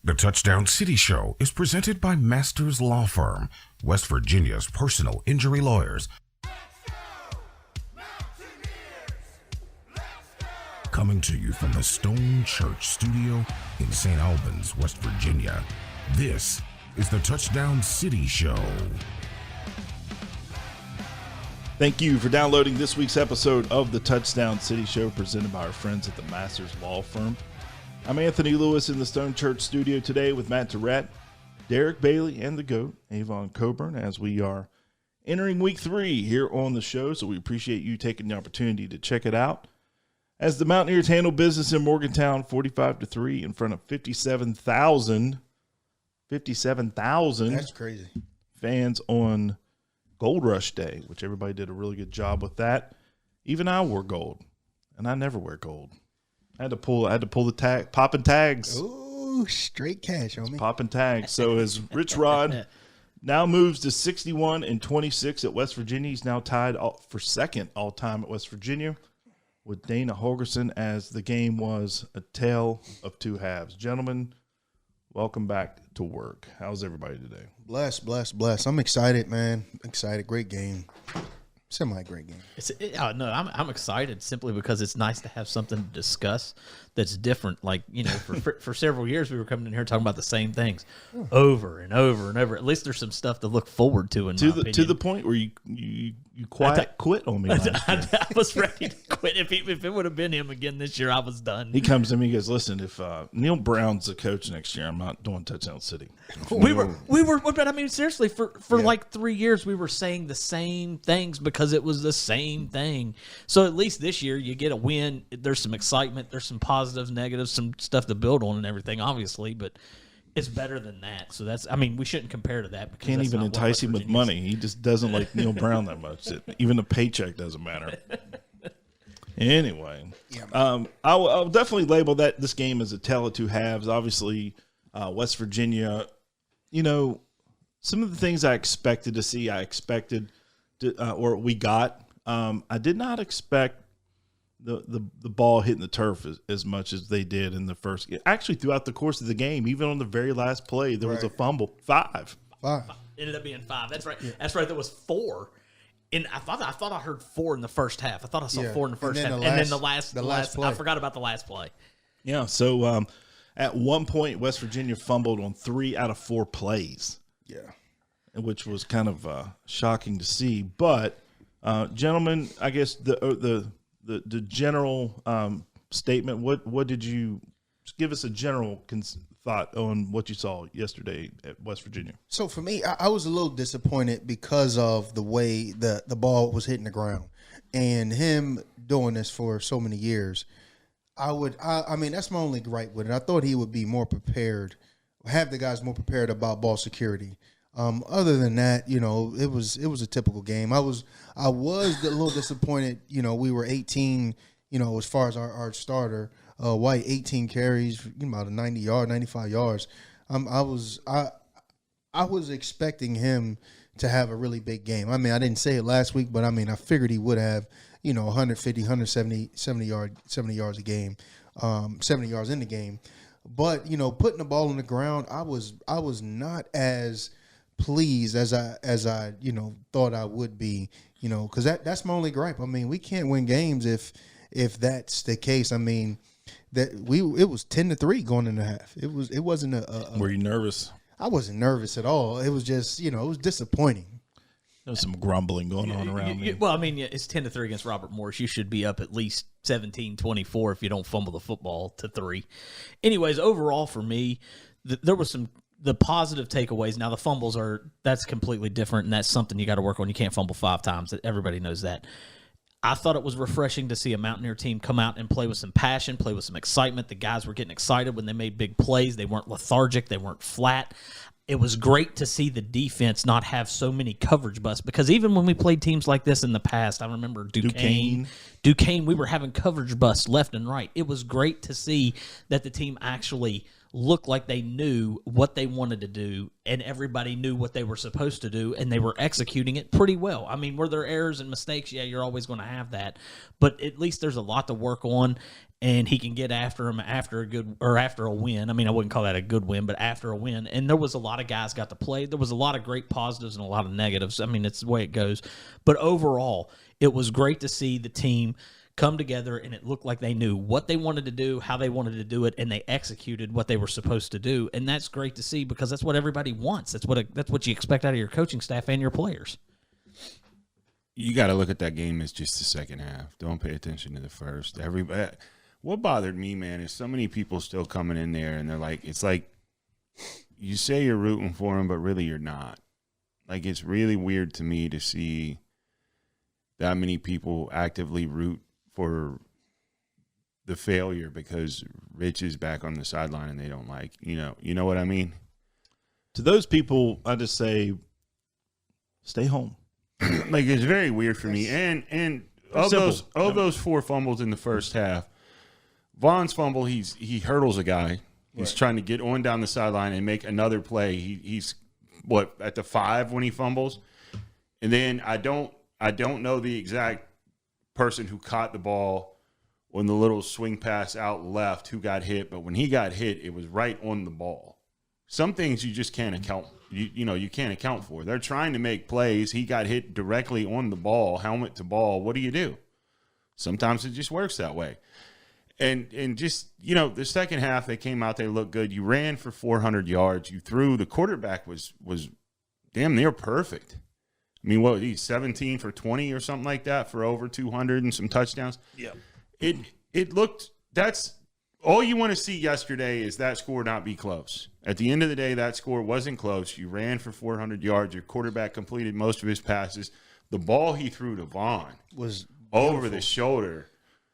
The Touchdown City Show is presented by Masters Law Firm, West Virginia's personal injury lawyers. Coming to you from the Stone Church Studio in St. Albans, West Virginia, this is the Touchdown City Show. Thank you for downloading this week's episode of the Touchdown City Show presented by our friends at the Masters Law Firm. I'm Anthony Lewis in the Stone Church Studio today with Matt Tourette, Derek Bailey, and the GOAT, Avon Coburn, as we are entering week 3 here on the show. So we appreciate you taking the opportunity to check it out. As the Mountaineers handle business in Morgantown, 45-3 in front of 57,000 That's crazy. fans on Gold Rush Day, which everybody did a really good job with that. Even I wore gold, and I never wear gold. I had to pull the tag, popping tags. Ooh, straight cash on me. Popping tags. So as Rich Rod now moves to 61-26 at West Virginia, he's now tied for second all time at West Virginia with Dana Holgerson, as the game was a tale of two halves. Gentlemen, welcome back to work. How's everybody today? Bless. I'm excited, man. Excited. Great game. Semi-great game. I'm excited simply because it's nice to have something to discuss that's different. Like, you know, for several years we were coming in here talking about the same things over and over and over. At least there's some stuff to look forward to. To the point where you quit on me. I was ready to quit. If it would have been him again this year, I was done. He comes to me and goes, "Listen, if Neil Brown's the coach next year, I'm not doing Touchdown City." We were, but I mean, seriously, for like 3 years, we were saying the same things because it was the same thing. So at least this year, you get a win. There's some excitement. There's some positives, negatives, some stuff to build on and everything, obviously, but it's better than that. So we shouldn't compare to that. Because can't even entice him with money. He just doesn't like Neil Brown that much. Even the paycheck doesn't matter. Anyway, I'll definitely label this game as a tale of two halves. Obviously, West Virginia, you know, some of the things I expected to see, or we got. I did not expect the ball hitting the turf as much as they did in the first game. Actually, throughout the course of the game, even on the very last play, there was a fumble. Five. Ended up being 5. That's right. Yeah. That's right. There was 4. And I thought I heard 4 in the first half. I thought I saw 4 in the first half. And then the last play. I forgot about the last play. Yeah. So at one point, West Virginia fumbled on 3 out of 4 plays. Yeah. Which was kind of shocking to see. But gentlemen, I guess the general statement. What did you give us a general thought on what you saw yesterday at West Virginia? So for me, I was a little disappointed because of the way the ball was hitting the ground, and him doing this for so many years. I mean, that's my only gripe with it. I thought he would be more prepared, have the guys more prepared about ball security. Other than that, you know, it was a typical game. I was a little disappointed. You know, we were 18. You know, as far as our starter, White, 18 carries, about 95 yards. I was expecting him to have a really big game. I mean, I didn't say it last week, but I mean, I figured he would have, 150, 170, 70 yards a game, 70 yards in the game. But, putting the ball on the ground, I was not as pleased as I thought I would be, because that's my only gripe. I mean, we can't win games if that's the case. I mean, it was 10-3 going in the half. It wasn't a Were you nervous? I wasn't nervous at all. It was just, it was disappointing. There was some grumbling going on around me. Well, I mean, it's 10-3 against Robert Morris. You should be up at least 17-24 if you don't fumble the football to 3. Anyways, overall for me, there was the positive takeaways. Now the fumbles that's completely different, and that's something you got to work on. You can't fumble 5 times. Everybody knows that. I thought it was refreshing to see a Mountaineer team come out and play with some passion, play with some excitement. The guys were getting excited when they made big plays. They weren't lethargic. They weren't flat. It was great to see the defense not have so many coverage busts, because even when we played teams like this in the past, I remember Duquesne, we were having coverage busts left and right. It was great to see that the team actually looked like they knew what they wanted to do, and everybody knew what they were supposed to do, and they were executing it pretty well. I mean, were there errors and mistakes? Yeah, you're always going to have that, but at least there's a lot to work on, and he can get after him after a win. I mean, I wouldn't call that a good win, but after a win. And there was a lot of guys got to play. There was a lot of great positives and a lot of negatives. I mean, it's the way it goes. But overall, it was great to see the team come together, and it looked like they knew what they wanted to do, how they wanted to do it, and they executed what they were supposed to do. And that's great to see because that's what everybody wants. That's what you expect out of your coaching staff and your players. You got to look at that game as just the second half. Don't pay attention to the first. What bothered me, man, is so many people still coming in there, and they're like, it's like you say you're rooting for them, but really you're not. Like, it's really weird to me to see that many people actively root for the failure because Rich is back on the sideline and they don't like, you know what I mean? To those people, I just say, stay home. Like, it's very weird for me. And of those 4 fumbles in the first half, Vaughn's fumble, he hurdles a guy. He's trying to get on down the sideline and make another play. He's at the 5 when he fumbles, and then I don't know the exact person who caught the ball on the little swing pass out left who got hit, but when he got hit, it was right on the ball. Some things you just can't account. You can't account for. They're trying to make plays. He got hit directly on the ball, helmet to ball. What do you do? Sometimes it just works that way. And just, the second half, they came out, they looked good. You ran for 400 yards. You threw. The quarterback was damn near perfect. I mean, what, he's 17 for 20 or something like that for over 200 and some touchdowns? Yeah. It looked – that's – all you want to see yesterday is that score not be close. At the end of the day, that score wasn't close. You ran for 400 yards. Your quarterback completed most of his passes. The ball he threw to Vaughn was over the shoulder.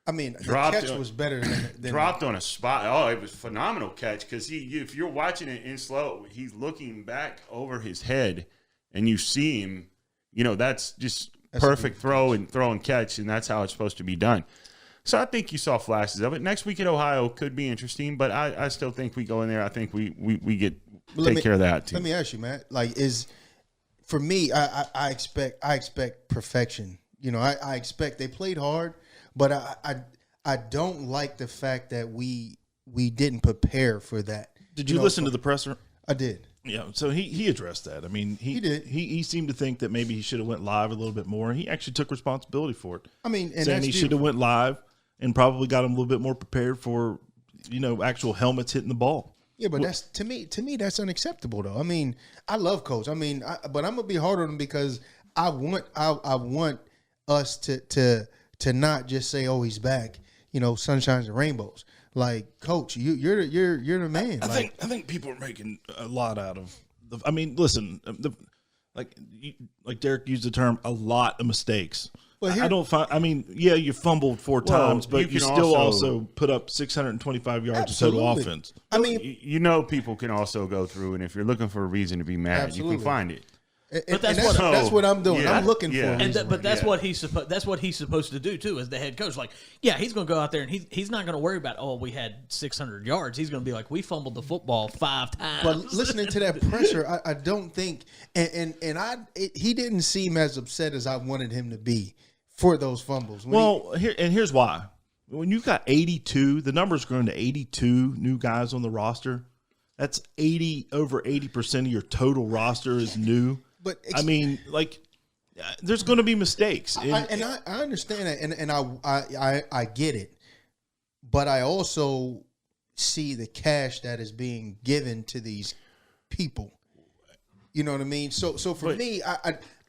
I mean, the catch was better than dropped on a spot. Oh, it was a phenomenal catch because if you're watching it in slow, he's looking back over his head, and you see him. That's perfect throw and catch, and that's how it's supposed to be done. So I think you saw flashes of it. Next week at Ohio could be interesting, but I still think we go in there. I think we take care of that too. Let me ask you, Matt. For me, I expect perfection. I expect they played hard, but I don't like the fact that we didn't prepare for that. Did you listen to the presser? I did. Yeah, so he addressed that. I mean, he did. He seemed to think that maybe he should have went live a little bit more. He actually took responsibility for it. I mean, and saying he should have went live and probably got him a little bit more prepared for, actual helmets hitting the ball. Yeah, but that's to me that's unacceptable though. I mean, I love Coach. I mean, but I'm gonna be hard on him because I want us to not just say, oh, he's back. Sunshines and rainbows. Like, Coach, you're the man. I think people are making a lot out of the. I mean, listen, like Derek used the term, a lot of mistakes. Well, I don't find. I mean, yeah, you fumbled 4 times, but you still also put up 625 yards of total offense. I mean, people can also go through, and if you're looking for a reason to be mad, you can find it. But that's what I'm doing. Yeah, I'm looking for. But that's what he's supposed to do too, as the head coach. Like, yeah, he's going to go out there and he's not going to worry about we had 600 yards. He's going to be like, we fumbled the football 5 times. But listening to that pressure, I don't think he didn't seem as upset as I wanted him to be for those fumbles. Here's why. When you've got 82, the number's grown to 82 new guys on the roster. That's over 80% of your total roster is new. But I mean, there's going to be mistakes, I understand that, and I get it, but I also see the cash that is being given to these people. You know what I mean? So for me,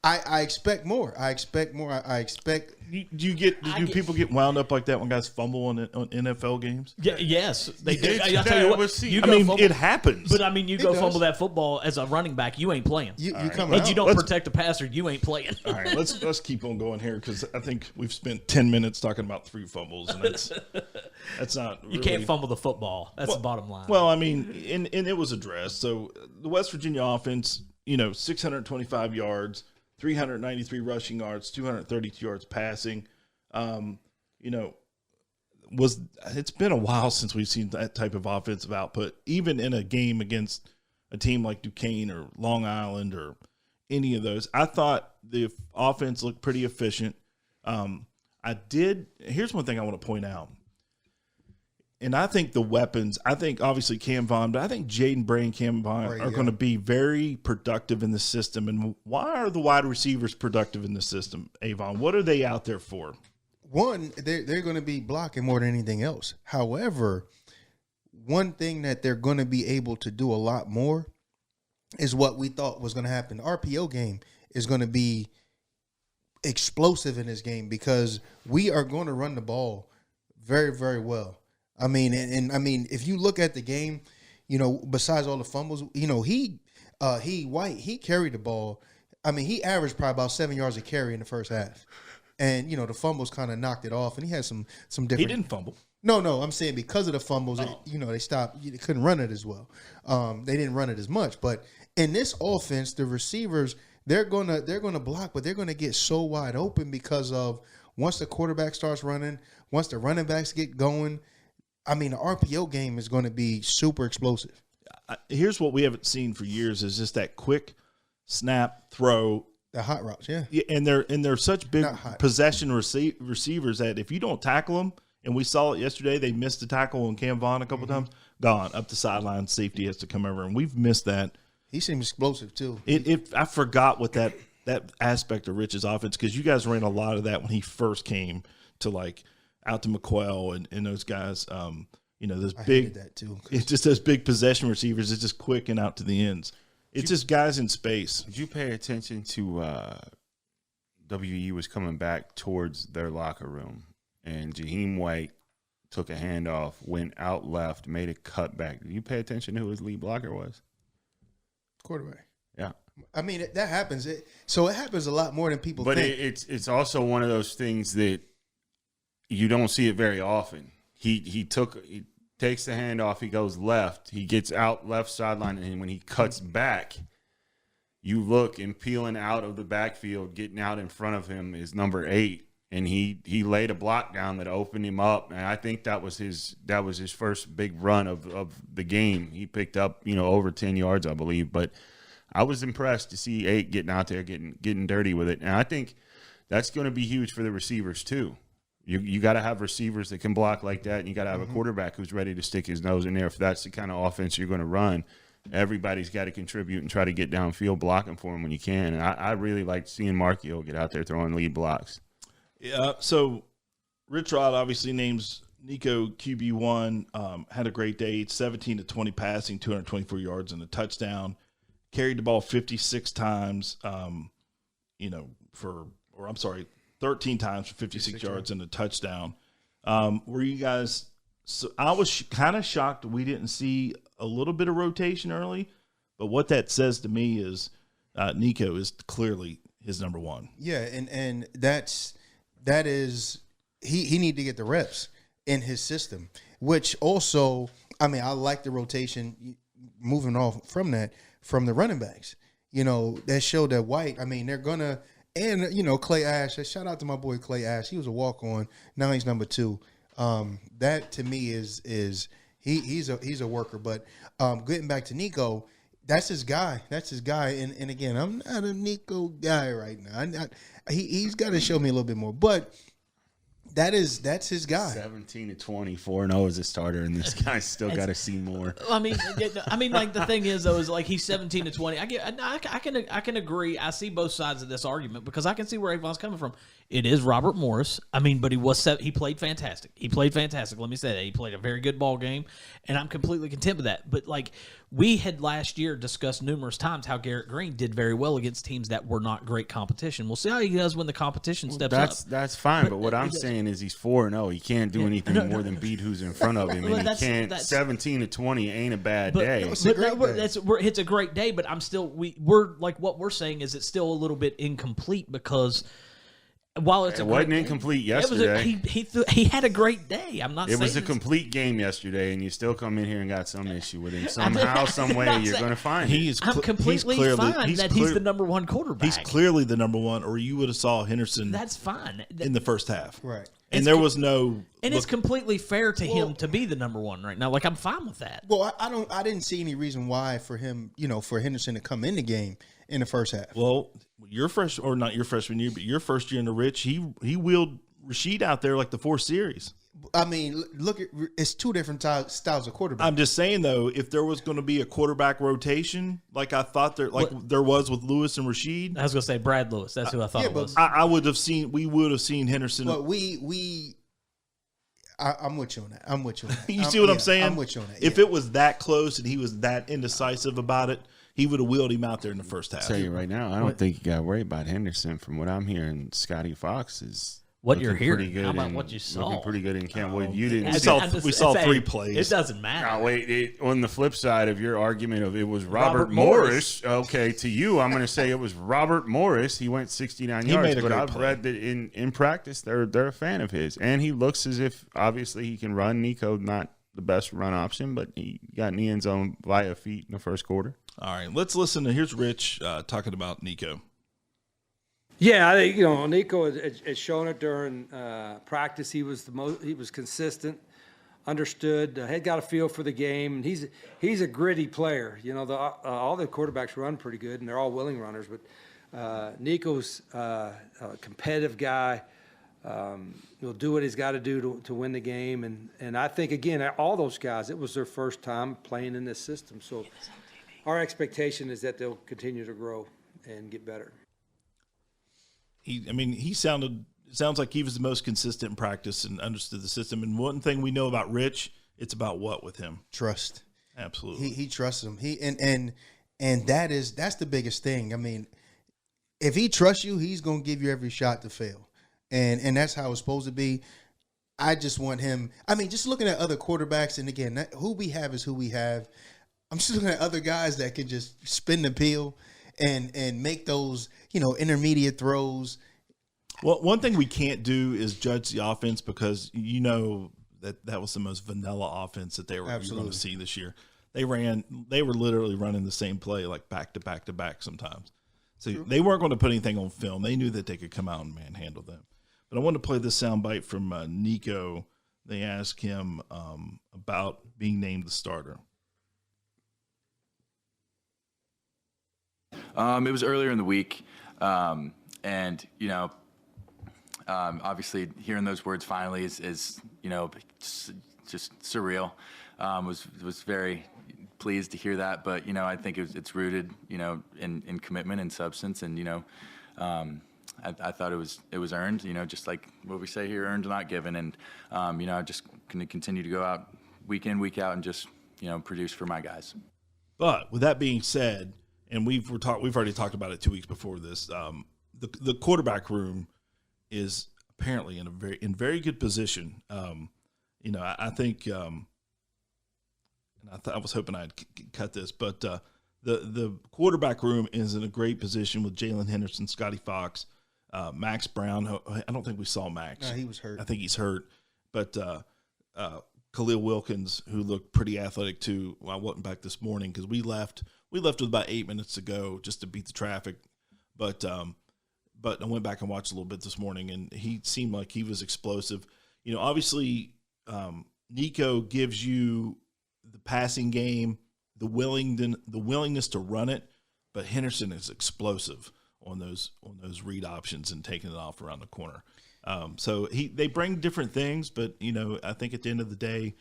I expect more. I expect more. I expect. Do people get wound up like that when guys fumble on NFL games? Yeah, yes, they do. I'll tell you what. It happens. But I mean, you go fumble that football as a running back, you ain't playing. You come out. out. You don't protect the passer, you ain't playing. All right, let's keep on going here because I think we've spent 10 minutes talking about 3 fumbles, and that's not. You can't fumble the football. That's the bottom line. Well, I mean, and it was addressed. So the West Virginia offense, 625 yards. 393 rushing yards, 232 yards passing. it's been a while since we've seen that type of offensive output, even in a game against a team like Duquesne or Long Island or any of those. I thought the offense looked pretty efficient. Here's one thing I want to point out. And I think the weapons, obviously Cam Vaughn, but I think Jaden Bray and Cam Vaughn are going to be very productive in the system. And why are the wide receivers productive in the system, Avon? What are they out there for? One, they're going to be blocking more than anything else. However, one thing that they're going to be able to do a lot more is what we thought was going to happen. The RPO game is going to be explosive in this game because we are going to run the ball very, very well. I mean, and I mean, if you look at the game, besides all the fumbles, White, he carried the ball. I mean, he averaged probably about 7 yards a carry in the first half. And, the fumbles kind of knocked it off. And he had some different. He didn't fumble. No, I'm saying because of the fumbles, they stopped. They couldn't run it as well. They didn't run it as much. But in this offense, the receivers, they're gonna block, but they're gonna get so wide open because of once the quarterback starts running, once the running backs get going. I mean, the RPO game is going to be super explosive. Here's what we haven't seen for years is just that quick snap, throw. The hot routes, yeah. And they're such big possession receivers that if you don't tackle them, and we saw it yesterday, they missed a tackle on Cam Vaughn a couple times, gone up the sideline, safety has to come over, and we've missed that. He seems explosive too. I forgot what that aspect of Rich's offense, because you guys ran a lot of that when he first came to out to McQuell and those guys, those big, that too, it's just those big possession receivers. It's just quick and out to the ends. It's just guys in space. Did you pay attention to WE was coming back towards their locker room, and Jaheim White took a handoff, went out left, made a cut back. Did you pay attention to who his lead blocker was? Quarterback. Yeah. I mean, that happens. It happens a lot more than people think. But it's also one of those things that you don't see it very often. He takes the handoff, he goes left, he gets out left sideline, and when he cuts back, you look, and peeling out of the backfield, getting out in front of him is number 8, and he laid a block down that opened him up, and I think that was his first big run of the game. He picked up over 10 yards, I believe, but I was impressed to see 8 getting out there, getting dirty with it, and I think that's going to be huge for the receivers too. You got to have receivers that can block like that, and you got to have a quarterback who's ready to stick his nose in there. If that's the kind of offense you're going to run, everybody's got to contribute and try to get downfield blocking for him when you can. And I really like seeing Markio get out there throwing lead blocks. Yeah, so Rich Rod obviously names Nico QB1, had a great day, 17-20 passing, 224 yards and a touchdown, carried the ball 56 times, 13 times for 56 yards and a touchdown. Were you guys – so I was kind of shocked we didn't see a little bit of rotation early, but what that says to me is Nico is clearly his number one. Yeah, and that is he need to get the reps in his system, which also – I mean, I like the rotation moving off from that from the running backs. That showed that White – I mean, they're going to – and, Clay Ash, shout out to my boy Clay Ash. He was a walk-on. Now he's number 2. That to me is he's a worker. But getting back to Nico, that's his guy. And again, I'm not a Nico guy right now. He's got to show me a little bit more. But that's his guy. 17-24-0 as a starter, and this guy's still got to see more. I mean, the thing is though, is he's 17-20. I can agree. I see both sides of this argument because I can see where Avon's coming from. It is Robert Morris. I mean, but he played fantastic. Let me say that he played a very good ball game, and I'm completely content with that. But we had last year discussed numerous times how Garrett Green did very well against teams that were not great competition. We'll see how he does when the competition steps up. That's fine. But what I'm saying is he's 4-0. He can't do anything more than beat who's in front of him, and he can't. 17-20 ain't a bad day. It's a great day. But I'm still we're like what we're saying is it's still a little bit incomplete because. While it wasn't incomplete yesterday, he had a great day. I'm not. It was a complete game yesterday, and you still come in here and got some issue with him. Somehow, some way, you're going to find it. I'm completely fine that he's the number 1 quarterback. He's clearly the number 1, or you would have saw Henderson. That's fine in the first half. Right. And there was no. And it's completely fair to him to be the number one right now. Like, I'm fine with that. Well, I didn't see any reason why for him, for Henderson to come in the game in the first half. Well, not your freshman year, but your first year in the Rich, he wheeled Rashid out there like the 4th series. I mean, look at it's two different styles of quarterback. I'm just saying though, if there was going to be a quarterback rotation, like I thought there was with Lewis and Rashid, I was going to say Brad Lewis. That's who I thought it was. I would have seen. We would have seen Henderson. But I'm with you on that. You see what I'm saying? I'm with you on that. If it was that close and he was that indecisive about it, he would have wheeled him out there in the first half. I'll tell you right now, I don't think you got to worry about Henderson. From what I'm hearing, Scotty Fox is what you're hearing. Pretty good. How about what you saw? Looking pretty good in camp. You didn't. We saw 3 plays. It doesn't matter. Now, wait. On the flip side of your argument of it was Robert Morris. Okay, to you, I'm going to say it was Robert Morris. He went 69 yards, but I've read that in practice they're a fan of his, and he looks as if obviously he can run. Nico, not the best run option, but he got in the end zone via feet in the first quarter. All right, let's listen to here's Rich talking about Nico. Yeah, Nico had shown it during practice. He was consistent, understood, had got a feel for the game, and he's a gritty player. All the quarterbacks run pretty good, and they're all willing runners. But Nico's a competitive guy. He'll do what he's got to do to win the game, and I think again, all those guys, it was their first time playing in this system. So our expectation is that they'll continue to grow and get better. Sounds like he was the most consistent in practice and understood the system. And one thing we know about Rich, it's about what with him? Trust. Absolutely. He trusts him. And that's the biggest thing. I mean, if he trusts you, he's going to give you every shot to fail. And that's how it's supposed to be. I just want him. I mean, just looking at other quarterbacks, and again, who we have is who we have. I'm just looking at other guys that can just spin the peel and make those, intermediate throws. Well, one thing we can't do is judge the offense because that was the most vanilla offense that they were going to see this year. They were literally running the same play like back to back to back sometimes. So they weren't going to put anything on film. They knew that they could come out and manhandle them. But I wanted to play this soundbite from Nico. They asked him about being named the starter. It was earlier in the week, and obviously hearing those words finally is just surreal. Was very pleased to hear that, but I think it's rooted in commitment and substance, and I thought it was earned, just like what we say here, earned not given, and I'm just going to continue to go out week in, week out, and just produce for my guys. But with that being said. And we've already talked about it 2 weeks before this. The quarterback room is apparently in very good position. I think, and I was hoping I'd cut this, but the quarterback room is in a great position with Jalen Henderson, Scotty Fox, Max Brown. I don't think we saw Max. No, he was hurt. I think he's hurt, but Khalil Wilkins, who looked pretty athletic too. Well, I wasn't back this morning because we left with about 8 minutes to go just to beat the traffic. But I went back and watched a little bit this morning, and he seemed like he was explosive. Obviously, Nico gives you the passing game, the willingness to run it, but Henderson is explosive on those read options and taking it off around the corner. So they bring different things, but I think at the end of the day,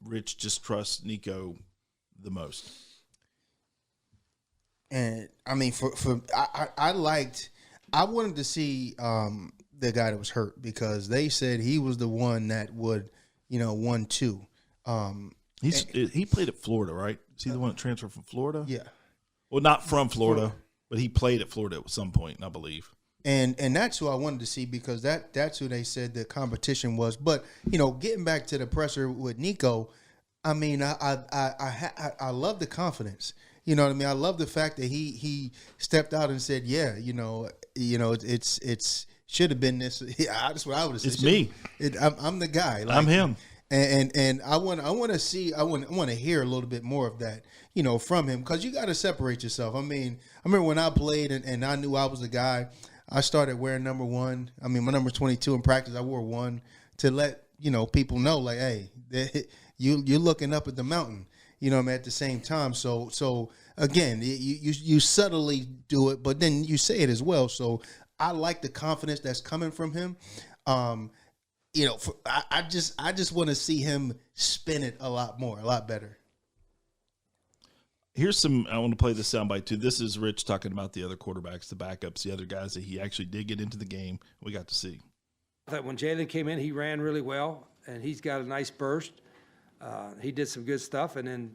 Rich just trusts Nico the most. And I mean, I wanted to see the guy that was hurt because they said he was the one that would 1-2. He played at Florida, right? Is he the one that transferred from Florida? Yeah. Well, not from Florida, but he played at Florida at some point, I believe. And that's who I wanted to see because that's who they said the competition was. But getting back to the presser with Nico, I mean, I love the confidence. You know what I mean? I love the fact that he stepped out and said, "Yeah, it's should have been this." That's what I would have said. It's me. I'm the guy. Like, I'm him. And I want to hear a little bit more of that, from him because you got to separate yourself. I mean, I remember when I played and I knew I was the guy. I started wearing number 1. I mean, my number 22 in practice. I wore 1 to let people know, like, hey, you're looking up at the mountain. At the same time. So again, you subtly do it, but then you say it as well. So I like the confidence that's coming from him. I just want to see him spin it a lot more, a lot better. I want to play the soundbite too. This is Rich talking about the other quarterbacks, the backups, the other guys that he actually did get into the game. We got to see. I thought when Jalen came in, he ran really well, and he's got a nice burst. He did some good stuff, and then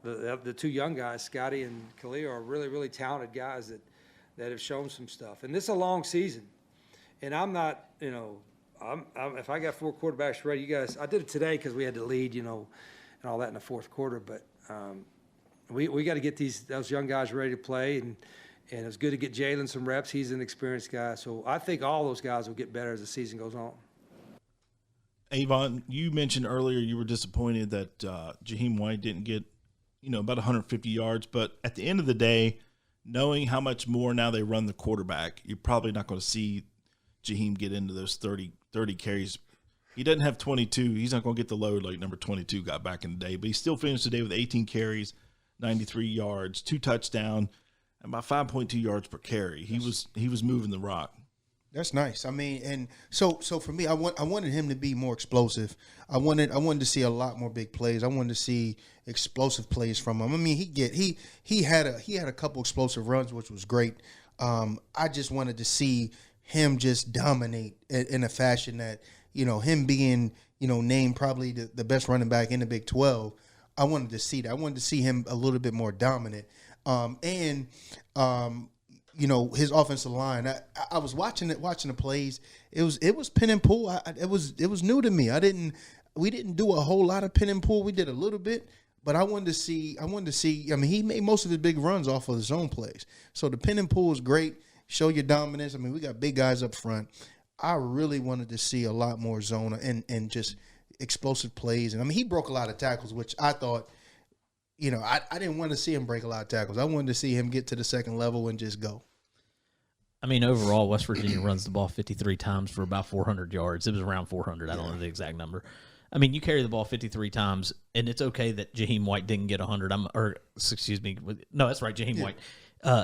the 2 young guys, Scotty and Khalil, are really, really talented guys that have shown some stuff. And this is a long season, and I'm not, if I got 4 quarterbacks ready, you guys, I did it today because we had to lead, and all that in the fourth quarter. But we got to get those young guys ready to play, and it was good to get Jalen some reps. He's an experienced guy, so I think all those guys will get better as the season goes on. Avon, you mentioned earlier you were disappointed that Jaheim White didn't get, about 150 yards. But at the end of the day, knowing how much more now they run the quarterback, you're probably not going to see Jaheim get into those 30 carries. He doesn't have 22. He's not going to get the load like number 22 got back in the day. But he still finished the day with 18 carries, 93 yards, 2 touchdowns, and about 5.2 yards per carry. He was moving the rock. That's nice. I mean, and so for me, I wanted him to be more explosive. I wanted to see a lot more big plays. I wanted to see explosive plays from him. I mean, he had a couple explosive runs, which was great. I just wanted to see him just dominate in a fashion that, him being, named probably the best running back in the Big 12. I wanted to see that. I wanted to see him a little bit more dominant. His offensive line. I was watching the plays. It was pin and pull. It was new to me. We didn't do a whole lot of pin and pull. We did a little bit, but I wanted to see. I mean, he made most of his big runs off of his own plays. So the pin and pull is great. Show your dominance. I mean, we got big guys up front. I really wanted to see a lot more zone and just explosive plays. And I mean, he broke a lot of tackles, which I thought. I didn't want to see him break a lot of tackles. I wanted to see him get to the second level and just go. I mean, overall, West Virginia runs the ball 53 times for about 400 yards. It was around 400. I don't know the exact number. I mean, you carry the ball 53 times, and it's okay that Jaheim White didn't get 100. No, that's right, Jaheim White.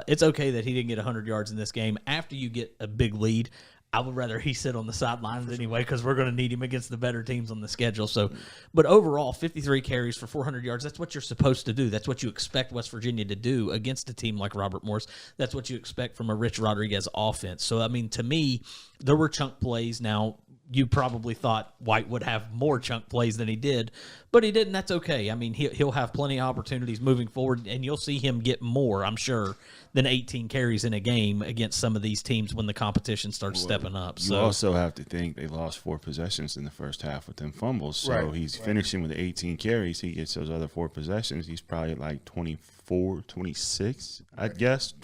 It's okay that he didn't get 100 yards in this game. After you get a big lead, I would rather he sit on the sidelines anyway because we're going to need him against the better teams on the schedule. So, but overall, 53 carries for 400 yards, that's what you're supposed to do. That's what you expect West Virginia to do against a team like Robert Morris. That's what you expect from a Rich Rodriguez offense. So, I mean, to me, there were chunk plays. Now, you probably thought White would have more chunk plays than he did, but he didn't. That's okay. I mean, he'll have plenty of opportunities moving forward, and you'll see him get more, I'm sure, than 18 carries in a game against some of these teams when the competition starts stepping up. You also have to think they lost 4 possessions in the first half with them fumbles. So he's finishing with 18 carries. He gets those other 4 possessions. He's probably like 24, 26, I'd guess.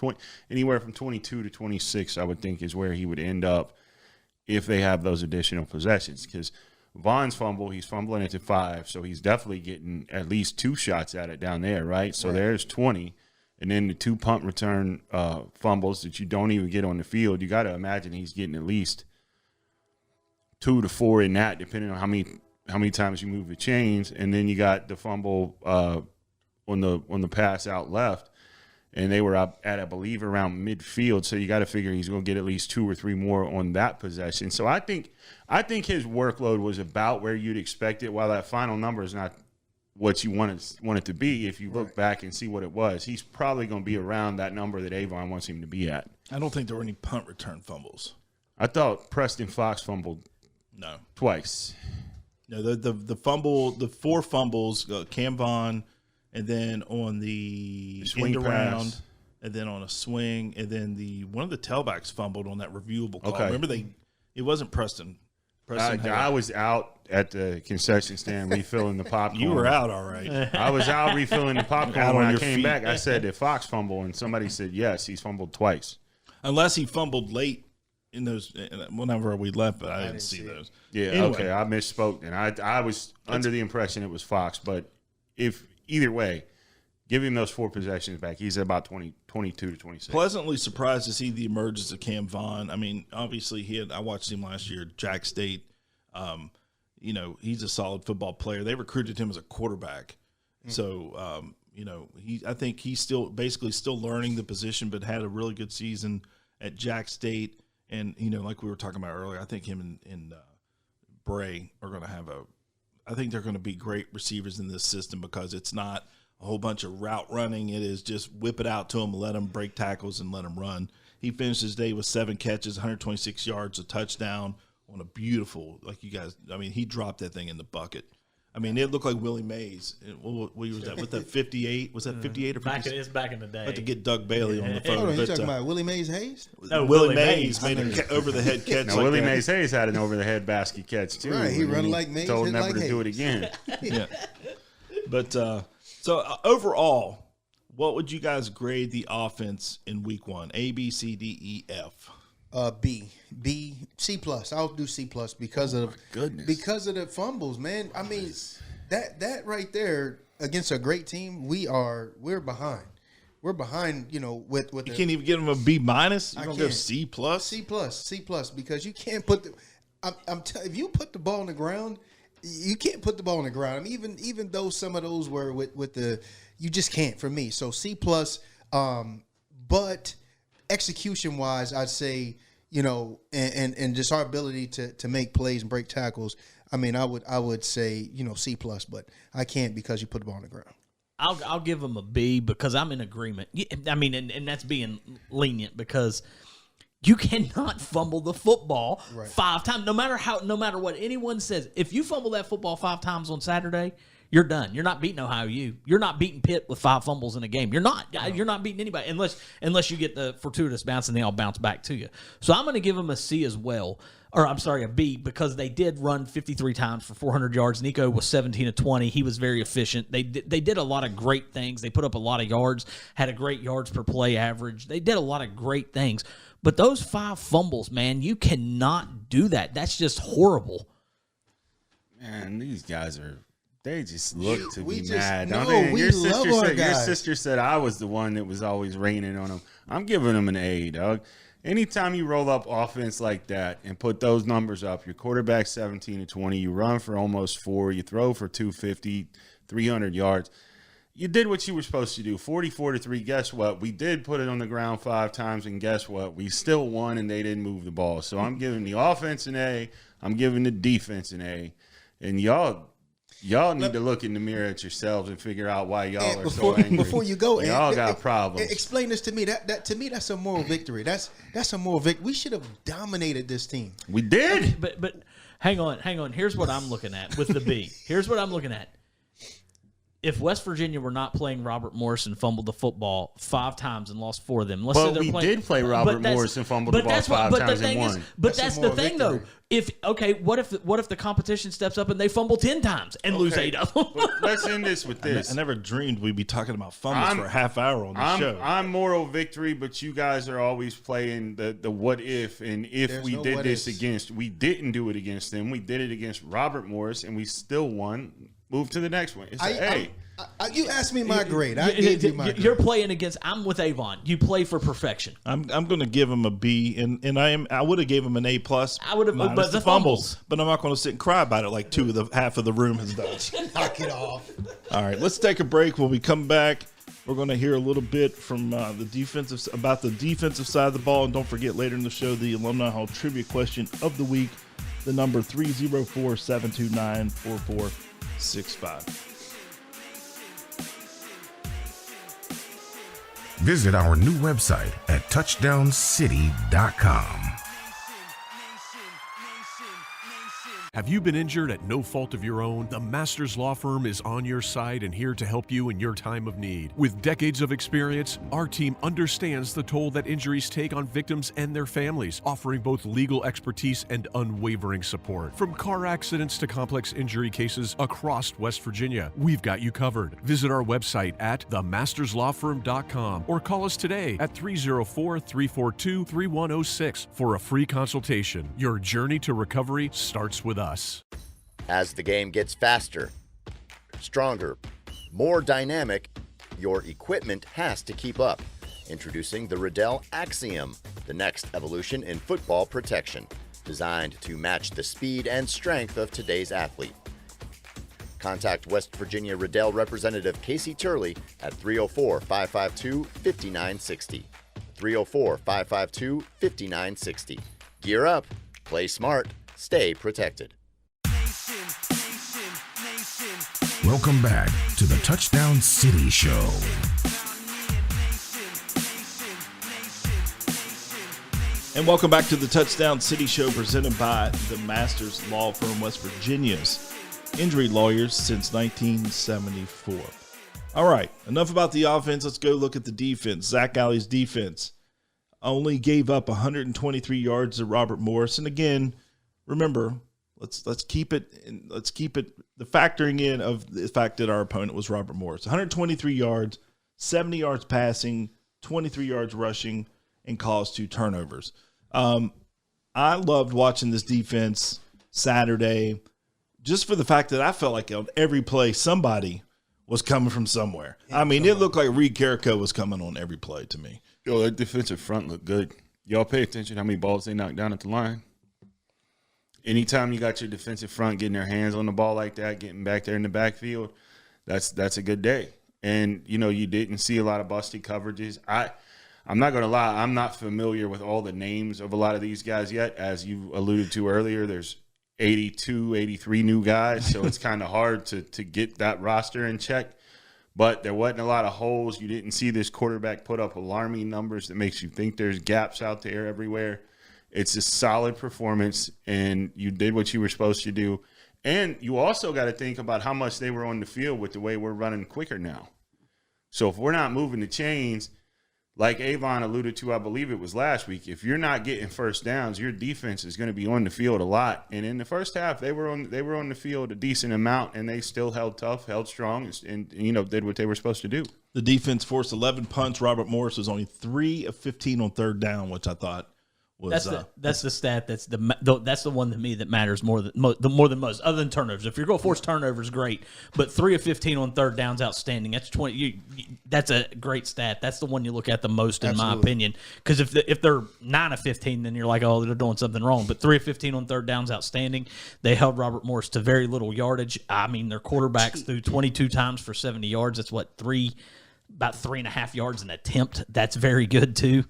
Anywhere from 22 to 26, I would think, is where he would end up if they have those additional possessions. Because Vaughn's fumble, he's fumbling it to 5, so he's definitely getting at least 2 shots at it down there, right? So there's 20. And then the 2 punt return fumbles that you don't even get on the field, you got to imagine he's getting at least 2 to 4 in that, depending on how many times you move the chains. And then you got the fumble on the pass out left, and they were up at, I believe, around midfield. So you got to figure he's going to get at least 2 or 3 more on that possession. So I think his workload was about where you'd expect it. While that final number is not what you want it to be, if you look back and see what it was, he's probably going to be around that number that Avon wants him to be at. I don't think there were any punt return fumbles. I thought Preston Fox fumbled twice. No, the fumble, the 4 fumbles, Cam Vaughn, and then on the swing end around, pass, and then on a swing, and then one of the tailbacks fumbled on that reviewable call. Okay. Remember it wasn't Preston. I was out at the concession stand refilling the popcorn. You were out, all right. I was out refilling the popcorn. When I came feet. back, I said, did Fox fumble? And somebody said, yes, he's fumbled twice. Unless he fumbled late in those, whenever we left, but I didn't see those. Yeah, anyway. Okay, I misspoke. And I was under the impression it was Fox. But if either way, Give him those 4 possessions back. He's at about 22 to 26. Pleasantly surprised to see the emergence of Cam Vaughn. I mean, obviously I watched him last year at Jack State. He's a solid football player. They recruited him as a quarterback. So, I think he's still learning the position, but had a really good season at Jack State. And, like we were talking about earlier, I think him and Bray are going to I think they're going to be great receivers in this system because it's not a whole bunch of route running. It is just whip it out to them, let them break tackles, and let them run. He finished his day with 7 catches, 126 yards, a touchdown on a beautiful, he dropped that thing in the bucket. I mean, it looked like Willie Mays. What was that? With that 58? Was that 58 or 56? It's back in the day. I had to get Doug Bailey on the phone. Hold on, you talking about Willie Mays Hayes? No, Willie Mays made an over-the-head catch. Now, Willie Mays Hayes had an over-the-head basket catch, too. Right, he run like Mays, told hit never like to Hayes. do it again. Yeah. But, overall, what would you guys grade the offense in week 1? A, B, C, D, E, F? B, C+. I'll do C+ because of the fumbles, man. I mean, that right there against a great team, we're behind. We're behind, with You can't even give them a B-. You're going to go C+? C+, because you can't put if you put the ball on the ground, you can't put the ball on the ground. I mean, even though some of those were with the, you just can't for me. So C+, but execution wise, I'd say, and just our ability to make plays and break tackles. I mean, I would say, C+, but I can't because you put the ball on the ground. I'll give them a B because I'm in agreement. I mean, and that's being lenient because you cannot fumble the football 5 times, no matter what anyone says. If you fumble that football 5 times on Saturday, you're done. You're not beating Ohio U. You're not beating Pitt with 5 fumbles in a game. You're not. No. You're not beating anybody unless you get the fortuitous bounce and they all bounce back to you. So I'm going to give them a C as well. Or I'm sorry, a B, because they did run 53 times for 400 yards. Nico was 17 of 20. He was very efficient. They did a lot of great things. They put up a lot of yards, had a great yards per play average. They did a lot of great things. But those 5 fumbles, man, you cannot do that. That's just horrible. Man, these guys they just look to be mad. No, I mean, we your love our your guys. sister said I was the one that was always raining on them. I'm giving them an A, dog. Anytime you roll up offense like that and put those numbers up, your quarterback 17 to 20, you run for almost 4, you throw for 250, 300 yards. You did what you were supposed to do. 44-3. Guess what? We did put it on the ground 5 times, and guess what? We still won, and they didn't move the ball. So I'm giving the offense an A. I'm giving the defense an A. And y'all need to look in the mirror at yourselves and figure out why y'all are so angry. Before you go, y'all got problems. Explain this to me. That to me, that's a moral victory. That's a moral victory. We should have dominated this team. We did. But hang on. Here's what I'm looking at with the B. Here's what I'm looking at. If West Virginia were not playing Robert Morris and fumbled the football 5 times and lost 4 of them, let's say they're playing. Did play Robert Morris and fumbled the ball 5 times and won. But that's the thing, though. What if the competition steps up and they fumble 10 times and lose 8 of them? But let's end this with this. I never dreamed we'd be talking about fumbles for a half hour on the show. I'm moral victory, but you guys are always playing the what if, and if There's we no did what this ifs. against, we didn't do it against them. We did it against Robert Morris, and we still won. Move to the next one. It's You asked me my grade. I gave you my grade. You're playing against. I'm with Avon. You play for perfection. I'm going to give him a B, and I would have gave him an A+. I would have, but the fumbles. But I'm not going to sit and cry about it like half of the room has done. Knock it off. All right, let's take a break. When we come back, we're going to hear a little bit from the defensive side of the ball, and don't forget later in the show the Alumni Hall trivia question of the week. The number 304-729-4465. Visit our new website at touchdowncity.com. Have you been injured at no fault of your own? The Masters Law Firm is on your side and here to help you in your time of need. With decades of experience, our team understands the toll that injuries take on victims and their families, offering both legal expertise and unwavering support. From car accidents to complex injury cases across West Virginia, we've got you covered. Visit our website at themasterslawfirm.com or call us today at 304-342-3106 for a free consultation. Your journey to recovery starts with us. As the game gets faster, stronger, more dynamic, your equipment has to keep up. Introducing the Riddell Axiom, the next evolution in football protection, designed to match the speed and strength of today's athlete. Contact West Virginia Riddell representative Casey Turley at 304-552-5960. 304-552-5960. Gear up, play smart, stay protected. Welcome back to the Touchdown City Show. And welcome back to the Touchdown City Show, presented by the Masters Law Firm, West Virginia's injury lawyers since 1974. All right, enough about the offense. Let's go look at the defense. Zach Alley's defense only gave up 123 yards to Robert Morris. And again, remember, let's keep it the factoring in of the fact that our opponent was Robert Morris. 123 yards, 70 yards passing, 23 yards rushing, and caused 2 turnovers. I loved watching this defense Saturday just for the fact that I felt like on every play somebody was coming from somewhere. I mean, it looked like Reed Carrico was coming on every play to me. Yo, that defensive front looked good. Y'all pay attention how many balls they knocked down at the line. Anytime you got your defensive front getting their hands on the ball like that, getting back there in the backfield, that's a good day. And, you didn't see a lot of busty coverages. I'm not going to lie, I'm not familiar with all the names of a lot of these guys yet. As you alluded to earlier, there's 82, 83 new guys, so it's kind of hard to get that roster in check. But there wasn't a lot of holes. You didn't see this quarterback put up alarming numbers that makes you think there's gaps out there everywhere. It's a solid performance, and you did what you were supposed to do. And you also got to think about how much they were on the field with the way we're running quicker now. So if we're not moving the chains, like Avon alluded to, I believe it was last week, if you're not getting first downs, your defense is going to be on the field a lot. And in the first half, they were on the field a decent amount, and they still held tough, held strong, and did what they were supposed to do. The defense forced 11 punts. Robert Morris was only 3 of 15 on third down, which I thought was that's the stat that's the one to me that matters more than most, other than turnovers. If you're going to force turnovers, great, but 3 of 15 on third down's outstanding. That's 20. That's a great stat. That's the one you look at the most, in my opinion. Because if they're 9 of 15, then you're like, oh, they're doing something wrong. But 3 of 15 on third down's outstanding. They held Robert Morris to very little yardage. I mean, their quarterbacks threw 22 times for 70 yards. That's about 3.5 yards an attempt. That's very good too.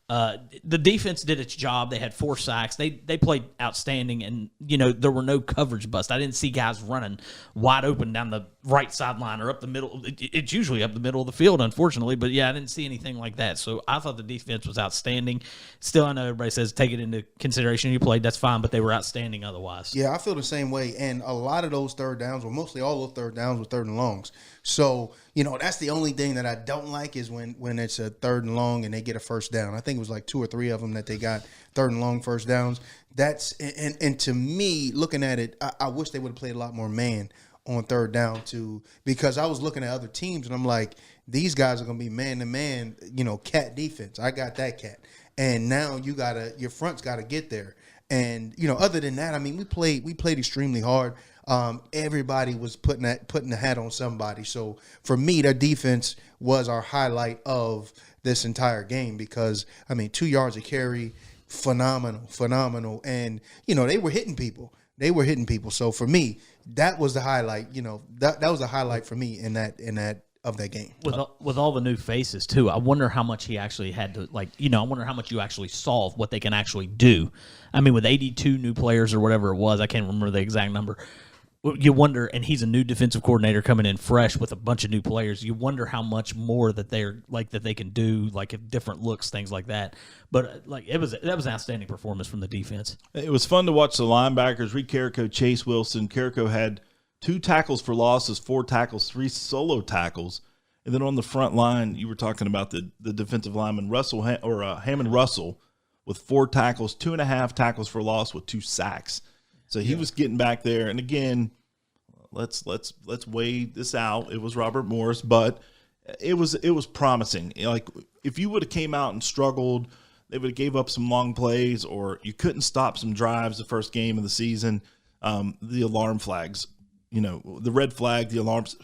The defense did its job. They had 4 sacks. They played outstanding, and there were no coverage busts. I didn't see guys running wide open down the right sideline or up the middle. It's usually up the middle of the field, unfortunately. But yeah, I didn't see anything like that. So I thought the defense was outstanding. Still, I know everybody says take it into consideration. You played, that's fine, but they were outstanding otherwise. Yeah, I feel the same way. And a lot of those third downs, or mostly all those third downs, were third and longs. So that's the only thing that I don't like is when it's a third and long and they get a first down. I think it was like 2 or 3 of them that they got third and long first downs. And to me, looking at it, I wish they would have played a lot more man on third down too, because I was looking at other teams and I'm like, these guys are going to be man to man, cat defense. I got that cat. And now your front's got to get there. And, other than that, I mean, we played extremely hard. Everybody was putting the hat on somebody. So for me, their defense was our highlight of this entire game because, 2 yards a carry, phenomenal. And, they were hitting people. So for me, that was the highlight. That was a highlight for me in that of that game. With all the new faces too, I wonder how much he actually had to I wonder how much you actually saw what they can actually do. I mean, with 82 new players or whatever it was, I can't remember the exact number. You wonder, and he's a new defensive coordinator coming in fresh with a bunch of new players. You wonder how much more that they can do, like if different looks, things like that. But that was an outstanding performance from the defense. It was fun to watch the linebackers. Reed Carrico, Chase Wilson. Carrico had 2 tackles for losses, 4 tackles, 3 solo tackles. And then on the front line, you were talking about the defensive lineman, Hammond Russell, with 4 tackles, 2.5 tackles for loss with 2 sacks. So he was getting back there. And again, let's weigh this out. It was Robert Morris, but it was promising. Like if you would have came out and struggled, they would have gave up some long plays, or you couldn't stop some drives the first game of the season. The alarm flags, the red flag, the alarms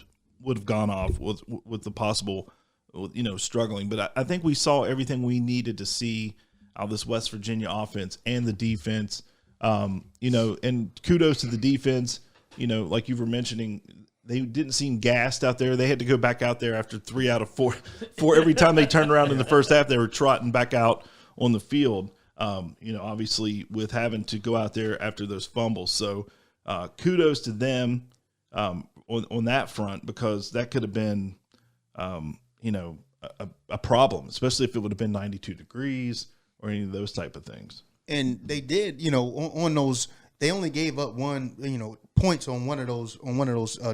would have gone off with the possible struggling. But I think we saw everything we needed to see out of this West Virginia offense and the defense. And kudos to the defense. Like you were mentioning, they didn't seem gassed out there. They had to go back out there after 3 out of 4. Every time they turned around in the first half, they were trotting back out on the field. Obviously with having to go out there after those fumbles. So kudos to them on that front, because that could have been, a problem, especially if it would have been 92 degrees or any of those type of things. And they did, on those. They only gave up points on one of those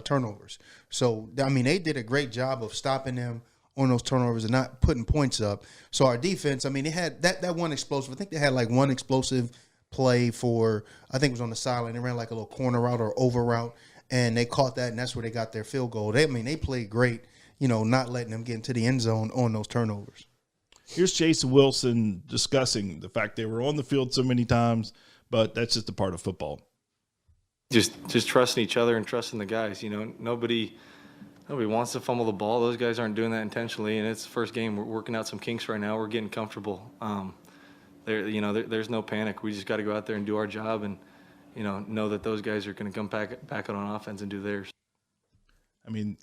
turnovers. So they did a great job of stopping them on those turnovers and not putting points up. So our defense, they had that one explosive. I think they had like one explosive play for, I think it was on the sideline. They ran like a little corner route or over route, and they caught that, and that's where they got their field goal. They played great, not letting them get into the end zone on those turnovers. Here's Jason Wilson discussing the fact they were on the field so many times, but that's just a part of football. Just trusting each other and trusting the guys. Nobody wants to fumble the ball. Those guys aren't doing that intentionally, and it's the first game. We're working out some kinks right now. We're getting comfortable. There's no panic. We just got to go out there and do our job, and know that those guys are going to come back out on offense and do theirs. You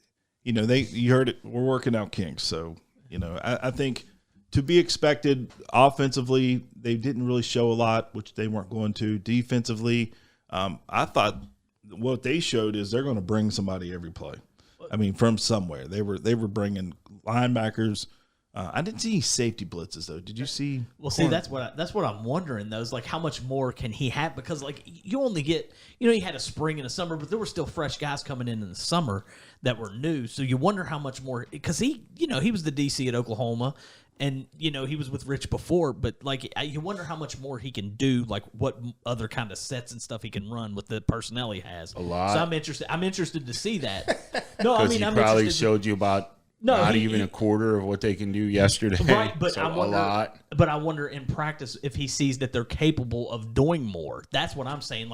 heard it. We're working out kinks, so I think. To be expected offensively, they didn't really show a lot, which they weren't going to. Defensively, I thought what they showed is they're going to bring somebody every play. From somewhere. They were bringing linebackers. I didn't see any safety blitzes though. Did you see? Well, see, that's what I'm wondering though. Is like how much more can he have? Because like you only get, he had a spring and a summer, but there were still fresh guys coming in the summer that were new. So you wonder how much more, because he was the DC at Oklahoma. And, he was with Rich before, but, you wonder how much more he can do, what other kind of sets and stuff he can run with the personnel he has. A lot. So I'm interested to see that. No, he probably showed you about not even a quarter of what they can do yesterday. Right, but so I wonder, a lot. But I wonder in practice if he sees that they're capable of doing more. That's what I'm saying.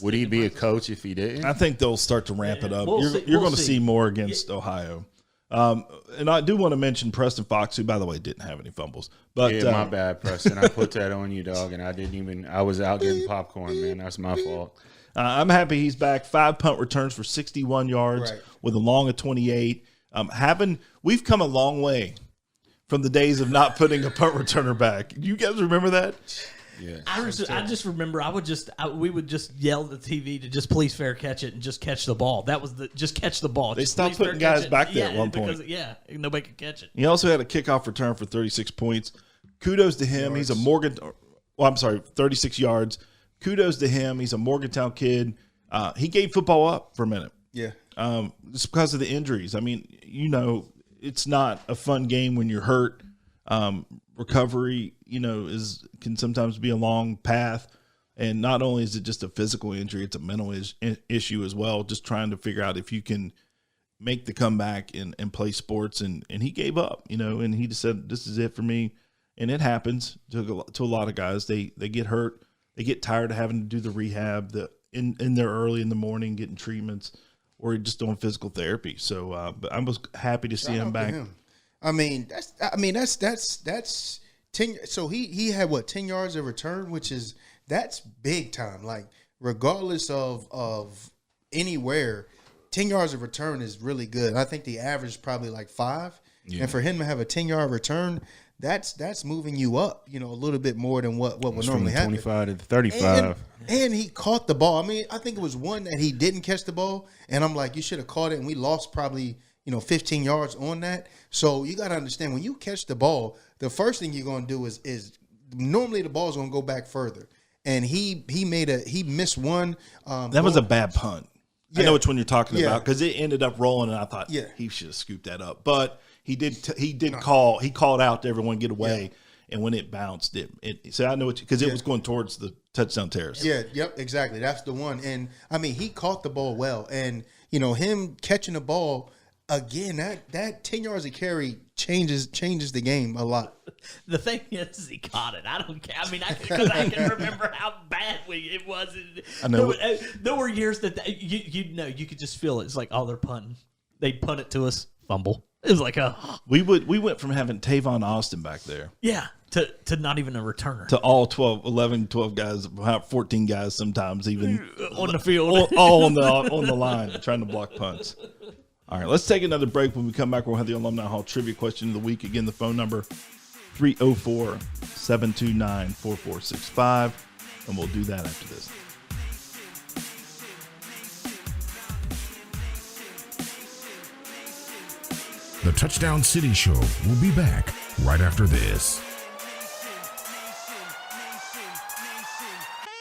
Would he be a coach if he didn't? I think they'll start to ramp it up. You're going to see more against Ohio. And I do want to mention Preston Fox, who, by the way, didn't have any fumbles. But my bad, Preston. I put that on you, dog, and I was out getting popcorn, man. That's my fault. I'm happy he's back. 5 punt returns for 61 yards with a long of 28. We've come a long way from the days of not putting a punt returner back. You guys remember that? Yeah. I just remember we would just yell at the TV to just please fair catch it and just catch the ball. That was just catch the ball. They stopped putting guys back there at one point. Nobody could catch it. He also had a kickoff return for 36 points. Kudos to him. He's a 36 yards. Kudos to him. He's a Morgantown kid. He gave football up for a minute. Yeah. Just because of the injuries. It's not a fun game when you're hurt. Recovery, can sometimes be a long path. And not only is it just a physical injury, it's a mental issue as well. Just trying to figure out if you can make the comeback and play sports. And he gave up, and he just said, this is it for me. And it happens to a lot of guys. They get hurt. They get tired of having to do the rehab in there early in the morning, getting treatments, or just doing physical therapy. So, but I was happy to see him back. That's 10. So he had 10 yards of return, that's big time. Regardless of anywhere, 10 yards of return is really good. I think the average is probably 5. Yeah. And for him to have a 10-yard return, that's moving you up, a little bit more than what would normally happen. 25 to 35. And he caught the ball. I think it was one that he didn't catch the ball, and I'm like, you should have caught it, and we lost probably 15 yards on that. So you got to understand, when you catch the ball, the first thing you're going to do is normally the ball's going to go back further. And he missed one. That was a bad punt. Yeah. I know which one you're talking about, because it ended up rolling, and I thought he should have scooped that up. But he called out to everyone get away, and when it bounced, so I know because it was going towards the touchdown terrace. Yeah, yep, exactly. That's the one. And he caught the ball well, and him catching the ball. Again, that 10 yards of carry changes the game a lot. The thing is he caught it. I don't care. Because I can remember how bad it was. I know. There were years that you could just feel it. It's like, they're punting. They'd punt it to us, fumble. It was like we went from having Tavon Austin back there, to not even a returner, to all 12 guys, about 14 guys sometimes even on the field, all on the line trying to block punts. All right, let's take another break. When we come back, we'll have the Alumni Hall trivia question of the week. Again, the phone number 304-729-4465, and we'll do that after this. The Touchdown City Show will be back right after this.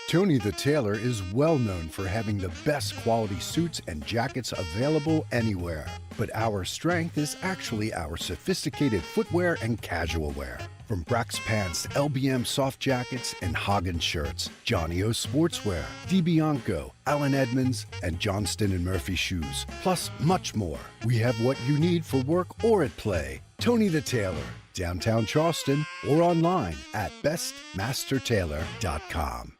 Tony the Tailor is well known for having the best quality suits and jackets available anywhere. But our strength is actually our sophisticated footwear and casual wear. From Brax pants to LBM soft jackets and Hagen shirts, Johnny O sportswear, DiBianco, Allen Edmonds, and Johnston & Murphy shoes, plus much more. We have what you need for work or at play. Tony the Tailor, downtown Charleston, or online at bestmastertailor.com.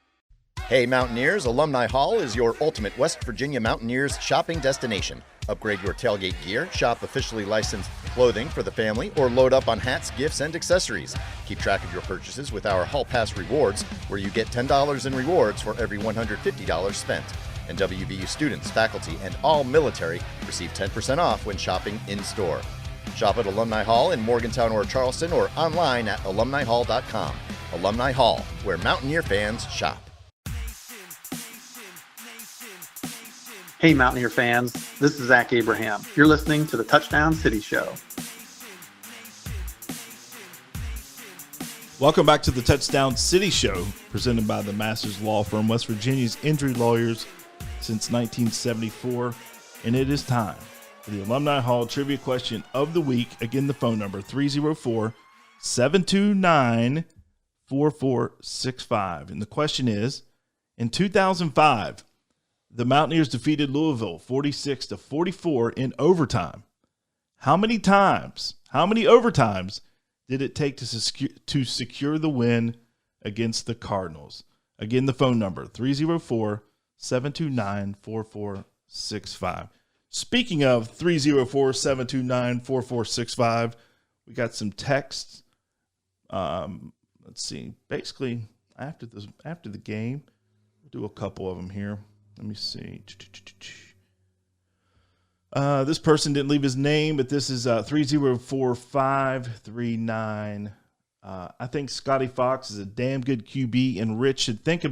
Hey Mountaineers, Alumni Hall is your ultimate West Virginia Mountaineers shopping destination. Upgrade your tailgate gear, shop officially licensed clothing for the family, or load up on hats, gifts, and accessories. Keep track of your purchases with our Hall Pass Rewards, where you get $10 in rewards for every $150 spent. And WVU students, faculty, and all military receive 10% off when shopping in-store. Shop at Alumni Hall in Morgantown or Charleston, or online at alumnihall.com. Alumni Hall, where Mountaineer fans shop. Hey Mountaineer fans, this is Zach Abraham. You're listening to the Touchdown City Show. Welcome back to the Touchdown City Show, presented by the Masters Law Firm, West Virginia's injury lawyers since 1974. And it is time for the Alumni Hall trivia question of the week. Again, the phone number 304-729-4465. And the question is, in 2005, the Mountaineers defeated Louisville 46-44 in overtime. How many overtimes did it take to secure the win against the Cardinals? Again, the phone number 304-729-4465. Speaking of 304-729-4465, we got some texts. Let's see. Basically, after the game, we'll do a couple of them here. Let me see. This person didn't leave his name, but this is 304-539. I think Scotty Fox is a damn good QB, and Rich should think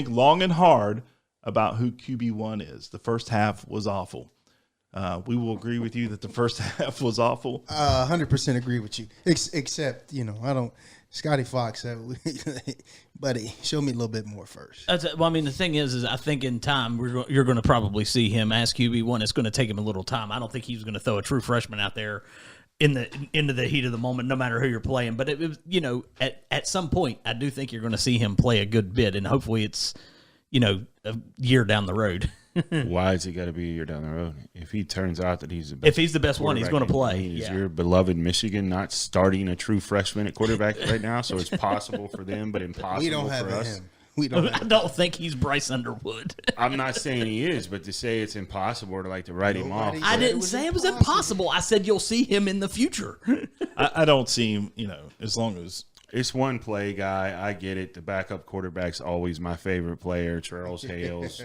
long and hard about who QB1 is. The first half was awful. We will agree with you that the first half was awful. 100% agree with you. Except, I don't. Scotty Fox, buddy, show me a little bit more first. The thing is I think in time you're going to probably see him as QB1. It's going to take him a little time. I don't think he's going to throw a true freshman out there into the heat of the moment, no matter who you're playing. But at some point, I do think you're going to see him play a good bit, and hopefully it's a year down the road. Why has he got to be a year down the road? If he turns out that he's the best, if he's the best one, he's going to play. Is your beloved Michigan not starting a true freshman at quarterback right now? So it's possible for them, but impossible we don't have for us. Him. I don't think he's Bryce Underwood. I'm not saying he is, but to say it's impossible or to write him off. I didn't say it was impossible. I said you'll see him in the future. I don't see him, as long as. It's one play guy. I get it. The backup quarterback's always my favorite player. Charles Hales,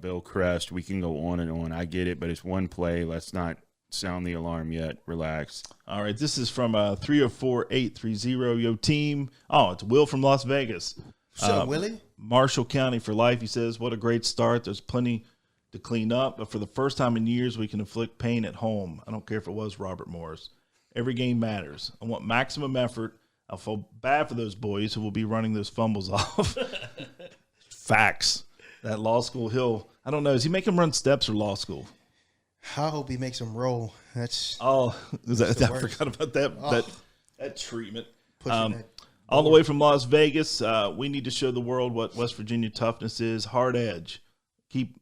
Bill Crest. We can go on and on. I get it, but it's one play. Let's not sound the alarm yet. Relax. All right. This is from 304-830. Yo, team. Oh, it's Will from Las Vegas. What's up, Willie? Marshall County for life. He says, what a great start. There's plenty to clean up, but for the first time in years, we can inflict pain at home. I don't care if it was Robert Morris. Every game matters. I want maximum effort. I feel bad for those boys who will be running those fumbles off. Facts. That law school I don't know. Is he making them run steps or law school? I hope he makes them roll. I forgot about that treatment. All the way from Las Vegas, we need to show the world what West Virginia toughness is. Hard edge. Keep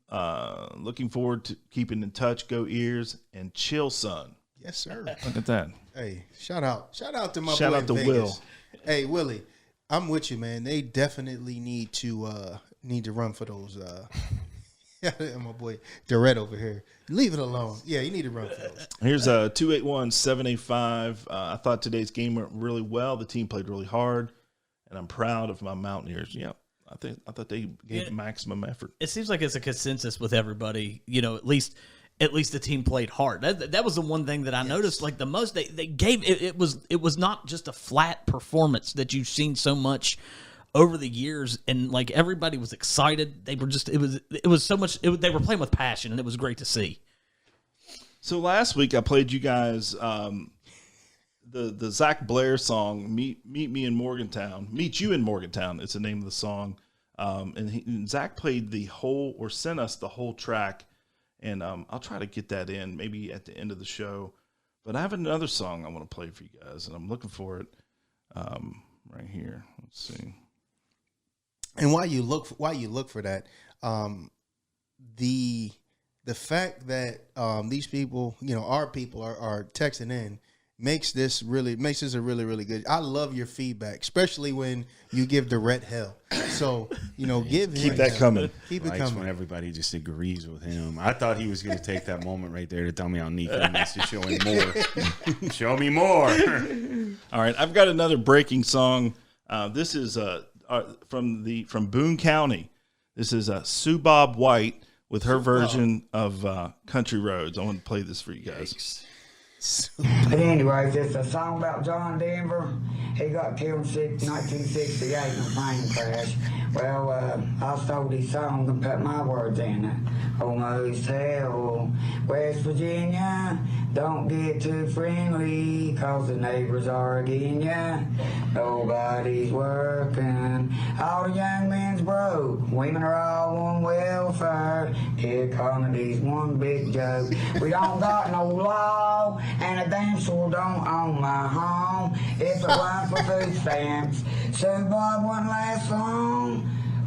looking forward to keeping in touch. Go Ears and chill, son. Yes, sir. Look at that. Hey, shout out to my boy Shout out to Vegas. Will. Hey, Willie, I'm with you, man. They definitely need to run for those My boy Durrett over here. Leave it alone. Yeah, you need to run for those. Here's a 281-785. I thought today's game went really well. The team played really hard, and I'm proud of my Mountaineers. Yeah, I thought they gave maximum effort. It seems like it's a consensus with everybody. At least the team played hard. That was the one thing that I noticed. Like the most they gave it was not just a flat performance that you've seen so much over the years, and like everybody was excited. They were just it was so much. They were playing with passion, and it was great to see. So last week I played you guys the Zach Blair song "Meet Me in Morgantown." "Meet You in Morgantown" is the name of the song, and Zach played sent us the whole track, and I'll try to get that in maybe at the end of the show. But I have another song I want to play for you guys, and I'm looking for it right here. Let's see. And while you look for that, the fact that these people, our people are texting in makes this a really, really good. I love your feedback, especially when you give Durrett hell. So, keep that coming. Keep it Likes coming. when everybody just agrees with him. I thought he was going to take that moment right there to tell me how Nico needs to show him more. Show me more. All right, I've got another breaking song. This is from Boone County. This is Sue Bob White with her version of Country Roads. I want to play this for you guys. But anyways, it's a song about John Denver. He got killed in 1968 in a plane crash. Well, I stole his song and put my words in it. Almost hell, West Virginia, don't get too friendly, cause the neighbors are again ya. Nobody's working, all the young men's broke, women are all on welfare. Here Kennedy's one big joke. We don't got no law, and a damn sure don't own my home. If it weren't for food stamps, so Bob, one last song.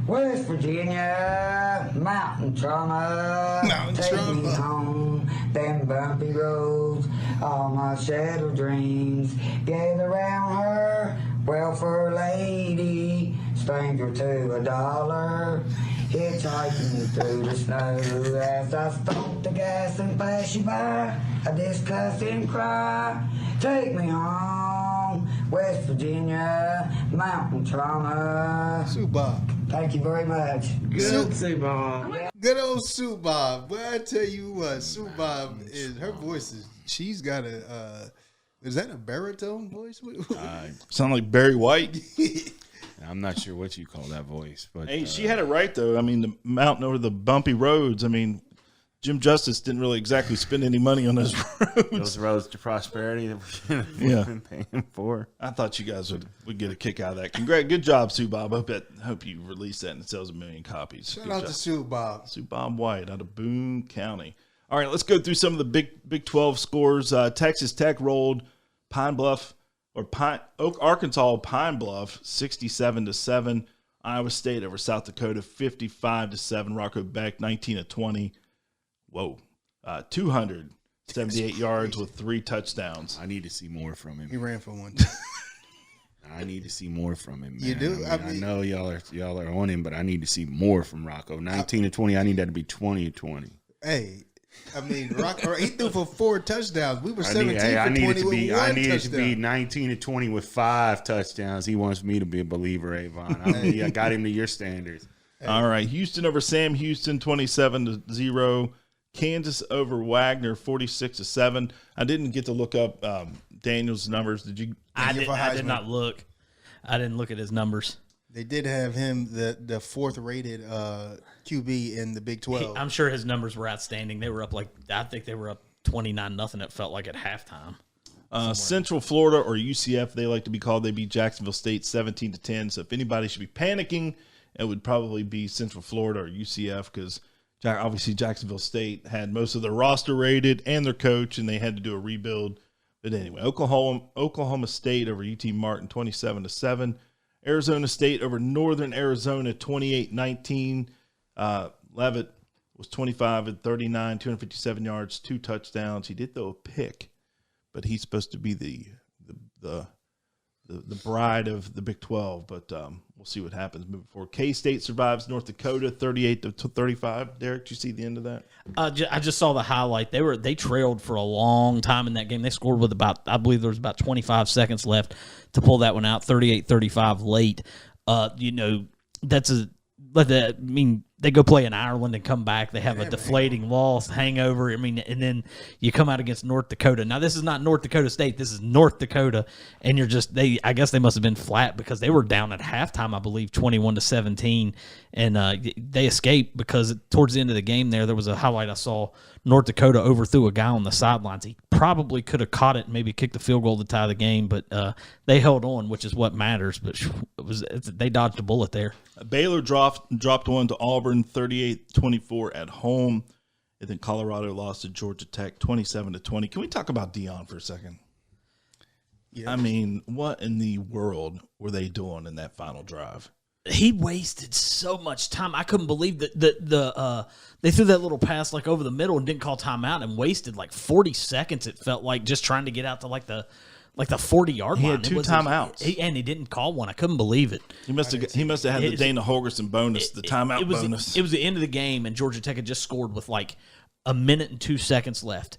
West Virginia, mountain trauma, take me home, them bumpy roads, all my shadow dreams, gather around her, welfare lady, stranger to $1, hitchhiking through the snow, as I stomp the gas and pass you by, I discuss and cry, take me home, West Virginia, mountain trauma. Sue Bob. Thank you very much. Good Sue Bob. Good old Sue Bob. But I tell you what, Sue Bob her voice she's got is that a baritone voice? Sound like Barry White. I'm not sure what you call that voice, but hey, she had it right though. I mean, the mountain over the bumpy roads. I mean, Jim Justice didn't really exactly spend any money on those roads. Those roads to prosperity that we've been paying for. I thought you guys would get a kick out of that. Good job, Sue Bob. Hope you release that and it sells 1 million copies. Shout out to Sue Bob. Sue Bob White out of Boone County. All right, let's go through some of the Big 12 scores. Texas Tech rolled Arkansas Pine Bluff 67-7. Iowa State over South Dakota 55-7. Rocco Beck 19-20. Whoa. 278 yards with 3 touchdowns. I need to see more from him. He ran for one. I need to see more from him, man. You do? I know y'all are on him, but I need to see more from Rocco. 19-20. I need that to be 20-20. Hey, I mean, he threw for 4 touchdowns. We were 17 for 20 I need it touchdown. to be 19-20 with 5 touchdowns. He wants me to be a believer, Avon. I got him to your standards. All right, Houston over Sam Houston 27-0. Kansas over Wagner 46-7. I didn't get to look up Daniel's numbers. Did you? I did not look. I didn't look at his numbers. They did have him the 4th rated QB in the Big 12. I'm sure his numbers were outstanding. They were up I think they were up 29-0. It felt like at halftime. Central Florida or UCF, they like to be called. They beat Jacksonville State 17-10. So if anybody should be panicking, it would probably be Central Florida or UCF because obviously Jacksonville State had most of their roster rated and their coach, and they had to do a rebuild. But anyway, Oklahoma State over UT Martin 27-7. Arizona State over Northern Arizona 28-19. Leavitt was 25-39, 257 yards, 2 touchdowns. He did throw a pick, but he's supposed to be the bride of the Big 12. But we'll see what happens moving forward. K-State survives North Dakota 38-35. Derek, did you see the end of that? I just saw the highlight. They trailed for a long time in that game. They scored with I believe there was about 25 seconds left to pull that one out, 38-35 late. They go play in Ireland and come back. They have a deflating loss, hangover. And then you come out against North Dakota. Now, this is not North Dakota State. This is North Dakota. And I guess they must have been flat because they were down at halftime, I believe, 21-17. And they escaped because towards the end of the game there was a highlight I saw. North Dakota overthrew a guy on the sidelines. He probably could have caught it and maybe kicked the field goal to tie the game, but they held on, which is what matters. But they dodged a bullet there. Baylor dropped one to Auburn 38-24 at home, and then Colorado lost to Georgia Tech 27-20. Can we talk about Deion for a second? Yeah. I mean, what in the world were they doing in that final drive? He wasted so much time. I couldn't believe that they threw that little pass like over the middle and didn't call timeout and wasted like 40 seconds. It felt like just trying to get out to like the 40-yard line. He had two timeouts, and he didn't call one. I couldn't believe it. He must have had the Dana Holgorsen bonus, the timeout bonus. It was the end of the game, and Georgia Tech had just scored with like a minute and 2 seconds left.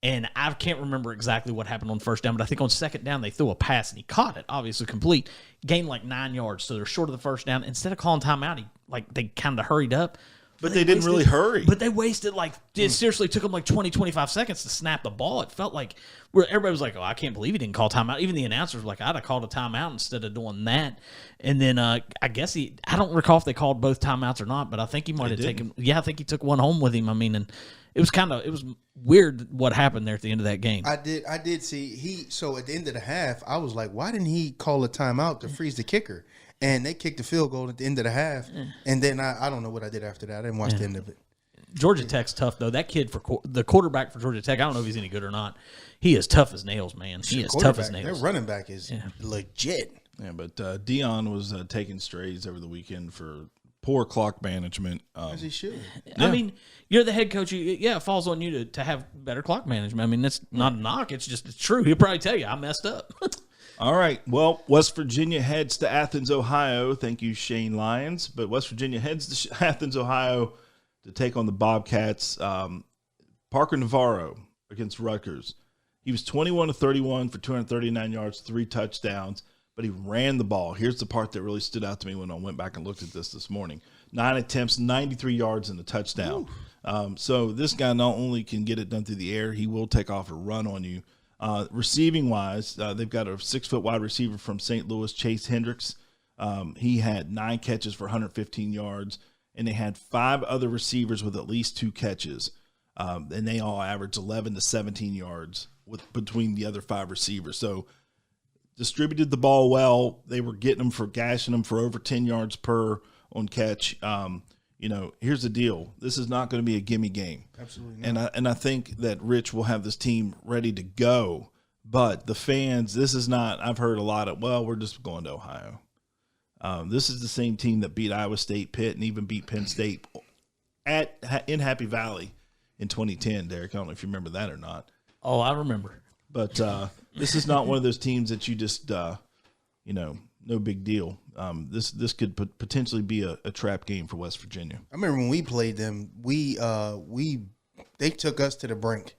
And I can't remember exactly what happened on first down, but I think on second down they threw a pass and he caught it, obviously complete, gained like 9 yards, so they're short of the first down. Instead of calling timeout, they kind of hurried up. But they didn't really hurry. But they wasted it seriously took them like 20, 25 seconds to snap the ball. It felt like everybody was like, oh, I can't believe he didn't call timeout. Even the announcers were like, I'd have called a timeout instead of doing that. And then I guess I don't recall if they called both timeouts or not, but I think he might have taken. Yeah, I think he took one home with him. I mean, and it was weird what happened there at the end of that game. I did see so at the end of the half, I was like, why didn't he call a timeout to freeze the kicker? And they kicked the field goal at the end of the half. And then I don't know what I did after that. I didn't watch the end of it. Georgia Tech's tough, though. That kid, the quarterback for Georgia Tech, I don't know if he's any good or not. He is tough as nails, man. He is tough as nails. Their running back is legit. Yeah, but Deion was taking strays over the weekend for poor clock management. As he should. Yeah. I mean, you're the head coach. It falls on you to have better clock management. I mean, that's not a knock. It's true. He'll probably tell you, I messed up. All right. Well, West Virginia heads to Athens, Ohio. Thank you, Shane Lyons. But West Virginia heads to Athens, Ohio to take on the Bobcats. Parker Navarro against Rutgers. He was 21-31 for 239 yards, 3 touchdowns, but he ran the ball. Here's the part that really stood out to me when I went back and looked at this morning. 9 attempts, 93 yards, and a touchdown. So this guy not only can get it done through the air, he will take off a run on you. Receiving-wise, they've got a 6-foot wide receiver from St. Louis, Chase Hendricks. He had 9 catches for 115 yards, and they had 5 other receivers with at least 2 catches. And they all averaged 11 to 17 yards between the other 5 receivers. So distributed the ball well. They were gashing them for over 10 yards per on catch. Here's the deal. This is not going to be a gimme game. Absolutely not. And I think that Rich will have this team ready to go. But the fans, this is not – I've heard a lot of, well, we're just going to Ohio. This is the same team that beat Iowa State, Pitt, and even beat Penn State in Happy Valley in 2010, Derek. I don't know if you remember that or not. Oh, I remember. But this is not one of those teams that you just, no big deal. This could potentially be a trap game for West Virginia. I remember when we played them, they took us to the brink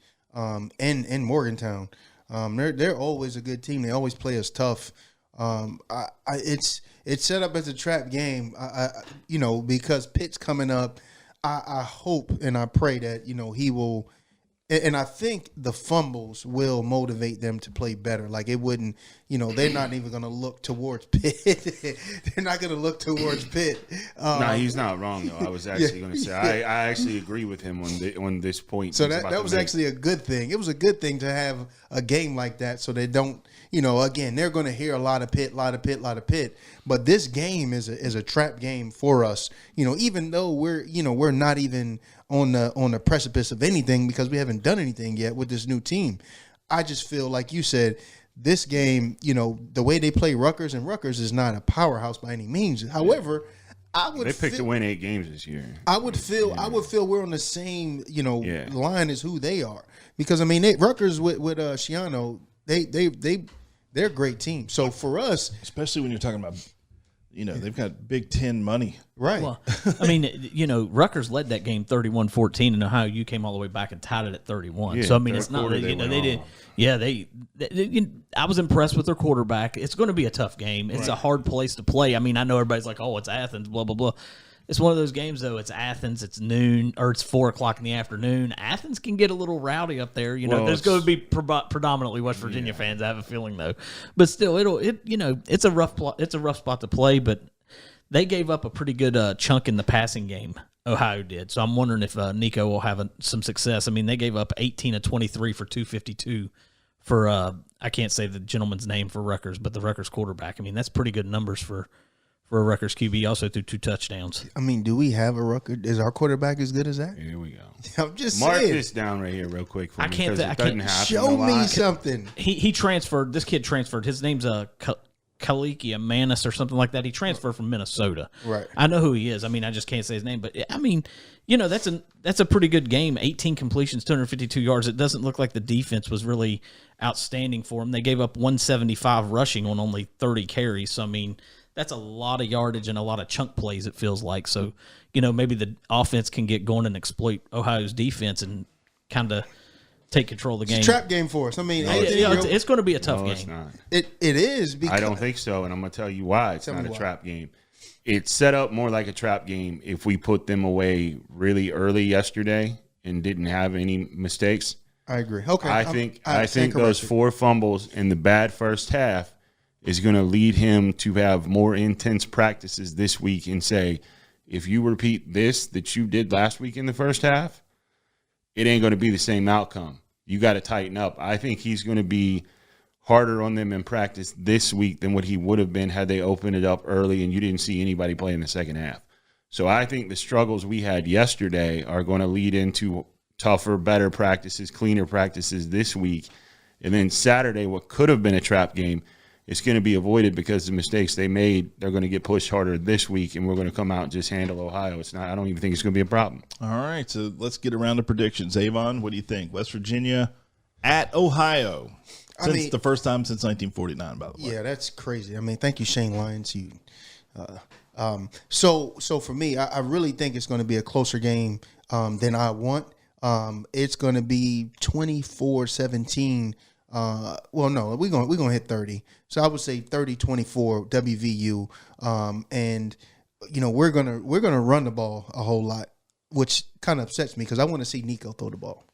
in Morgantown. They're always a good team. They always play us tough. It's set up as a trap game, because Pitt's coming up. I hope and I pray that, he will – and I think the fumbles will motivate them to play better. Like it wouldn't, they're not even going to look towards Pitt. They're not going to look towards Pitt. No, he's not wrong though. I was actually going to say I actually agree with him on this point. So that was actually a good thing. It was a good thing to have a game like that, so they don't. Again, they're going to hear a lot of Pitt. But this game is a trap game for us. Even though we're not even on the precipice of anything because we haven't done anything yet with this new team. I just feel like you said this game, the way they play Rutgers, and Rutgers is not a powerhouse by any means. However, they picked to win 8 games this year. I would feel we're on the same line as who they are, because I mean Rutgers with Schiano, they're a great team. So for us, especially when you're talking about they've got Big Ten money. Right. Well, I mean, Rutgers led that game 31-14, and Ohio U came all the way back and tied it at 31. Yeah, so I mean, it's not they did. Yeah, I was impressed with their quarterback. It's going to be a tough game. It's a hard place to play. I mean, I know everybody's like, "Oh, it's Athens," blah blah blah. It's one of those games, though. It's Athens. It's noon, or it's 4:00 in the afternoon. Athens can get a little rowdy up there. There's going to be predominantly West Virginia fans. I have a feeling, though. But still, it's a rough spot to play. But they gave up a pretty good chunk in the passing game. Ohio did. So I'm wondering if Nico will have some success. I mean, they gave up 18 of 23 for 252 for I can't say the gentleman's name for Rutgers, but the Rutgers quarterback. I mean, that's pretty good numbers for a Rutgers QB. Also threw 2 touchdowns. I mean, do we have a Rutgers? Is our quarterback as good as that? Here we go. I'm just Mark saying. this down right here real quick for me. I can't Show me something. He transferred. This kid transferred. His name's Kaliki Manis or something like that. He transferred from Minnesota. Right. I know who he is. I mean, I just can't say his name. But I mean, that's a pretty good game. 18 completions, 252 yards. It doesn't look like the defense was really outstanding for him. They gave up 175 rushing on only 30 carries. So I mean, that's a lot of yardage and a lot of chunk plays, it feels like. So, maybe the offense can get going and exploit Ohio's defense and kind of take control of the game. It's a trap game for us. I mean, it's going to be a tough game. It's not. It is. Because I don't think so, and I'm going to tell you why it's not a trap game. It's set up more like a trap game if we put them away really early yesterday and didn't have any mistakes. I agree. Okay. I think those 4 fumbles in the bad first half is going to lead him to have more intense practices this week and say, if you repeat this that you did last week in the first half, it ain't going to be the same outcome. You got to tighten up. I think he's going to be harder on them in practice this week than what he would have been had they opened it up early and you didn't see anybody play in the second half. So I think the struggles we had yesterday are going to lead into tougher, better practices, cleaner practices this week. And then Saturday, what could have been a trap game, it's going to be avoided because the mistakes they made, they're going to get pushed harder this week, and we're going to come out and just handle Ohio. It's not. I don't even think it's going to be a problem. All right, so let's get around to predictions. Avon, what do you think? West Virginia at Ohio. The first time since 1949, by the way. Yeah, that's crazy. I mean, thank you, Shane Lyons. So for me, I really think it's going to be a closer game than I want. It's going to be 24-17. Well, no, we're gonna hit 30. So I would say 30-24 WVU. And we're gonna run the ball a whole lot, which kind of upsets me because I want to see Nico throw the ball.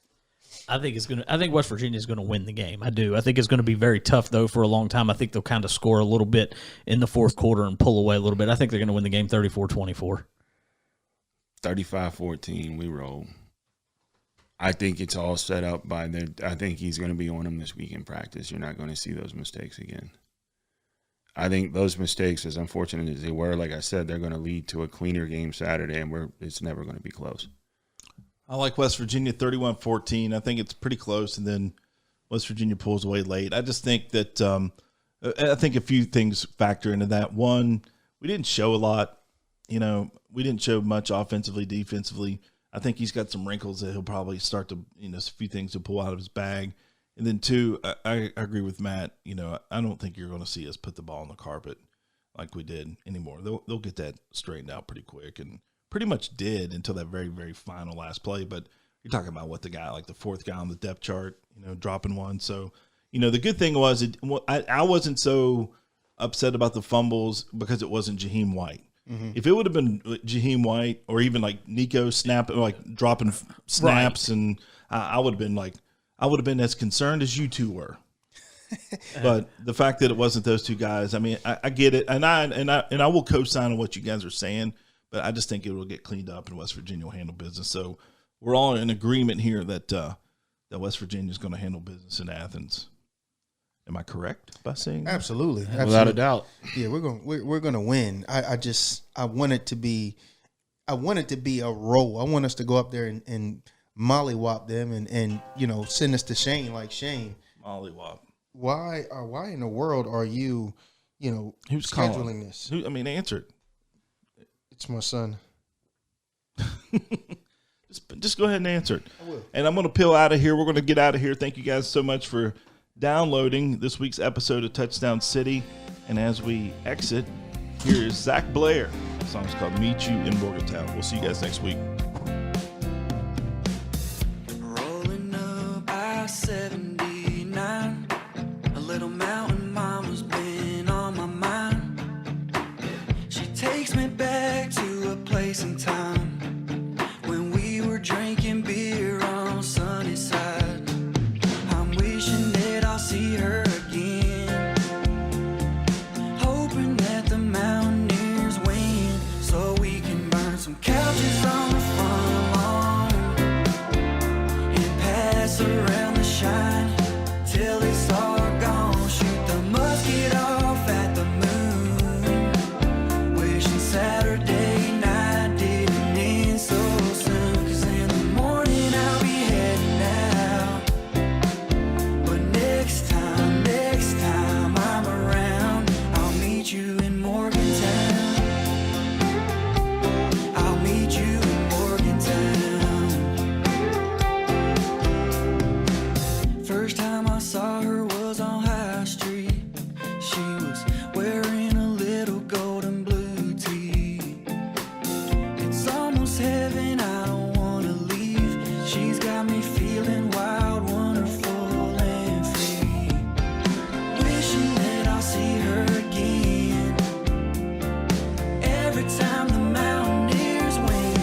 I think West Virginia is going to win the game. I do. I think it's going to be very tough though for a long time. I think they'll kind of score a little bit in the fourth quarter and pull away a little bit. I think they're going to win the game 34-24. 35-14. We roll. I think it's all set up I think he's going to be on him this week in practice. You're not going to see those mistakes again. I think those mistakes, as unfortunate as they were, like I said, they're going to lead to a cleaner game Saturday, and it's never going to be close. I like West Virginia 31-14. I think it's pretty close, and then West Virginia pulls away late. I just think that I think a few things factor into that. One, we didn't show a lot. We didn't show much offensively, defensively. I think he's got some wrinkles that he'll probably start to, a few things to pull out of his bag. And then 2, I agree with Matt. I don't think you're going to see us put the ball on the carpet like we did anymore. They'll get that straightened out pretty quick, and pretty much did until that very, very final last play. But you're talking about what the guy, like the 4th guy on the depth chart, dropping one. So, the good thing was I wasn't so upset about the fumbles because it wasn't Jaheim White. Mm-hmm. If it would have been Jaheim White or even like Nico dropping snaps, right, and I would have been as concerned as you two were. But the fact that it wasn't those 2 guys, I mean, I get it, and I will co-sign on what you guys are saying, but I just think it will get cleaned up and West Virginia will handle business. So we're all in agreement here that West Virginia is going to handle business in Athens. Am I correct by saying that? Absolutely. Without a doubt. Yeah, we're gonna win. I want it to be a roll. I want us to go up there and mollywop them and send us to Shane like Shane. Mollywop. Why in the world are you who's scheduling calling this? Answer it. It's my son. Just go ahead and answer it. I will. And I'm going to peel out of here. We're going to get out of here. Thank you guys so much for downloading this week's episode of Touchdown City. And as we exit, Here is Zach Blair. The song's called Meet You in Morgantown. We'll see you guys next week. Rolling up I-79, a little mountain mama's been on my mind. She takes me back to a place and time when we were drinking beer on sunny side. I'm wishing that I'll see her again, hoping that the Mountaineers win so we can burn some couches on the front lawn and pass around the shine till it's all gone. Shoot the musket off at the moon, wishing Saturday night didn't end so soon. 'Cause in the morning I'll be heading out, but next time I'm around, I'll meet you in Morgantown. I'll meet you in Morgantown. First time I saw her was on High Street. She was wearing a little golden blue tee. It's almost heaven, I don't wanna leave. She's got me feeling wild, wonderful, and free. Wishing that I'll see her again. Every time the Mountaineers win,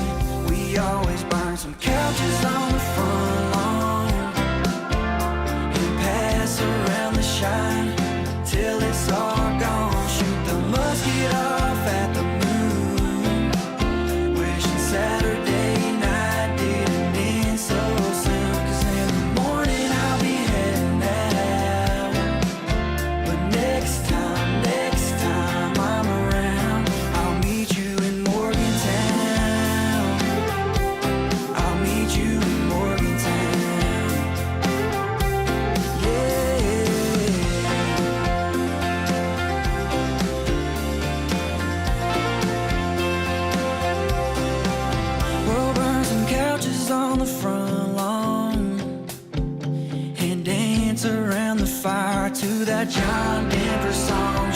we always burn some couches on the front lawn and pass around the shine till it's all gone. Shoot the musket off at the moon, wishing Saturday night didn't end so soon. 'Cause in the morning I'll be heading out, but next time I'm around, I'll meet you in Morgantown. I'll meet you in Morgantown. Yeah. We'll burn some couches on the front lawn and dance around the fire to that John Denver song.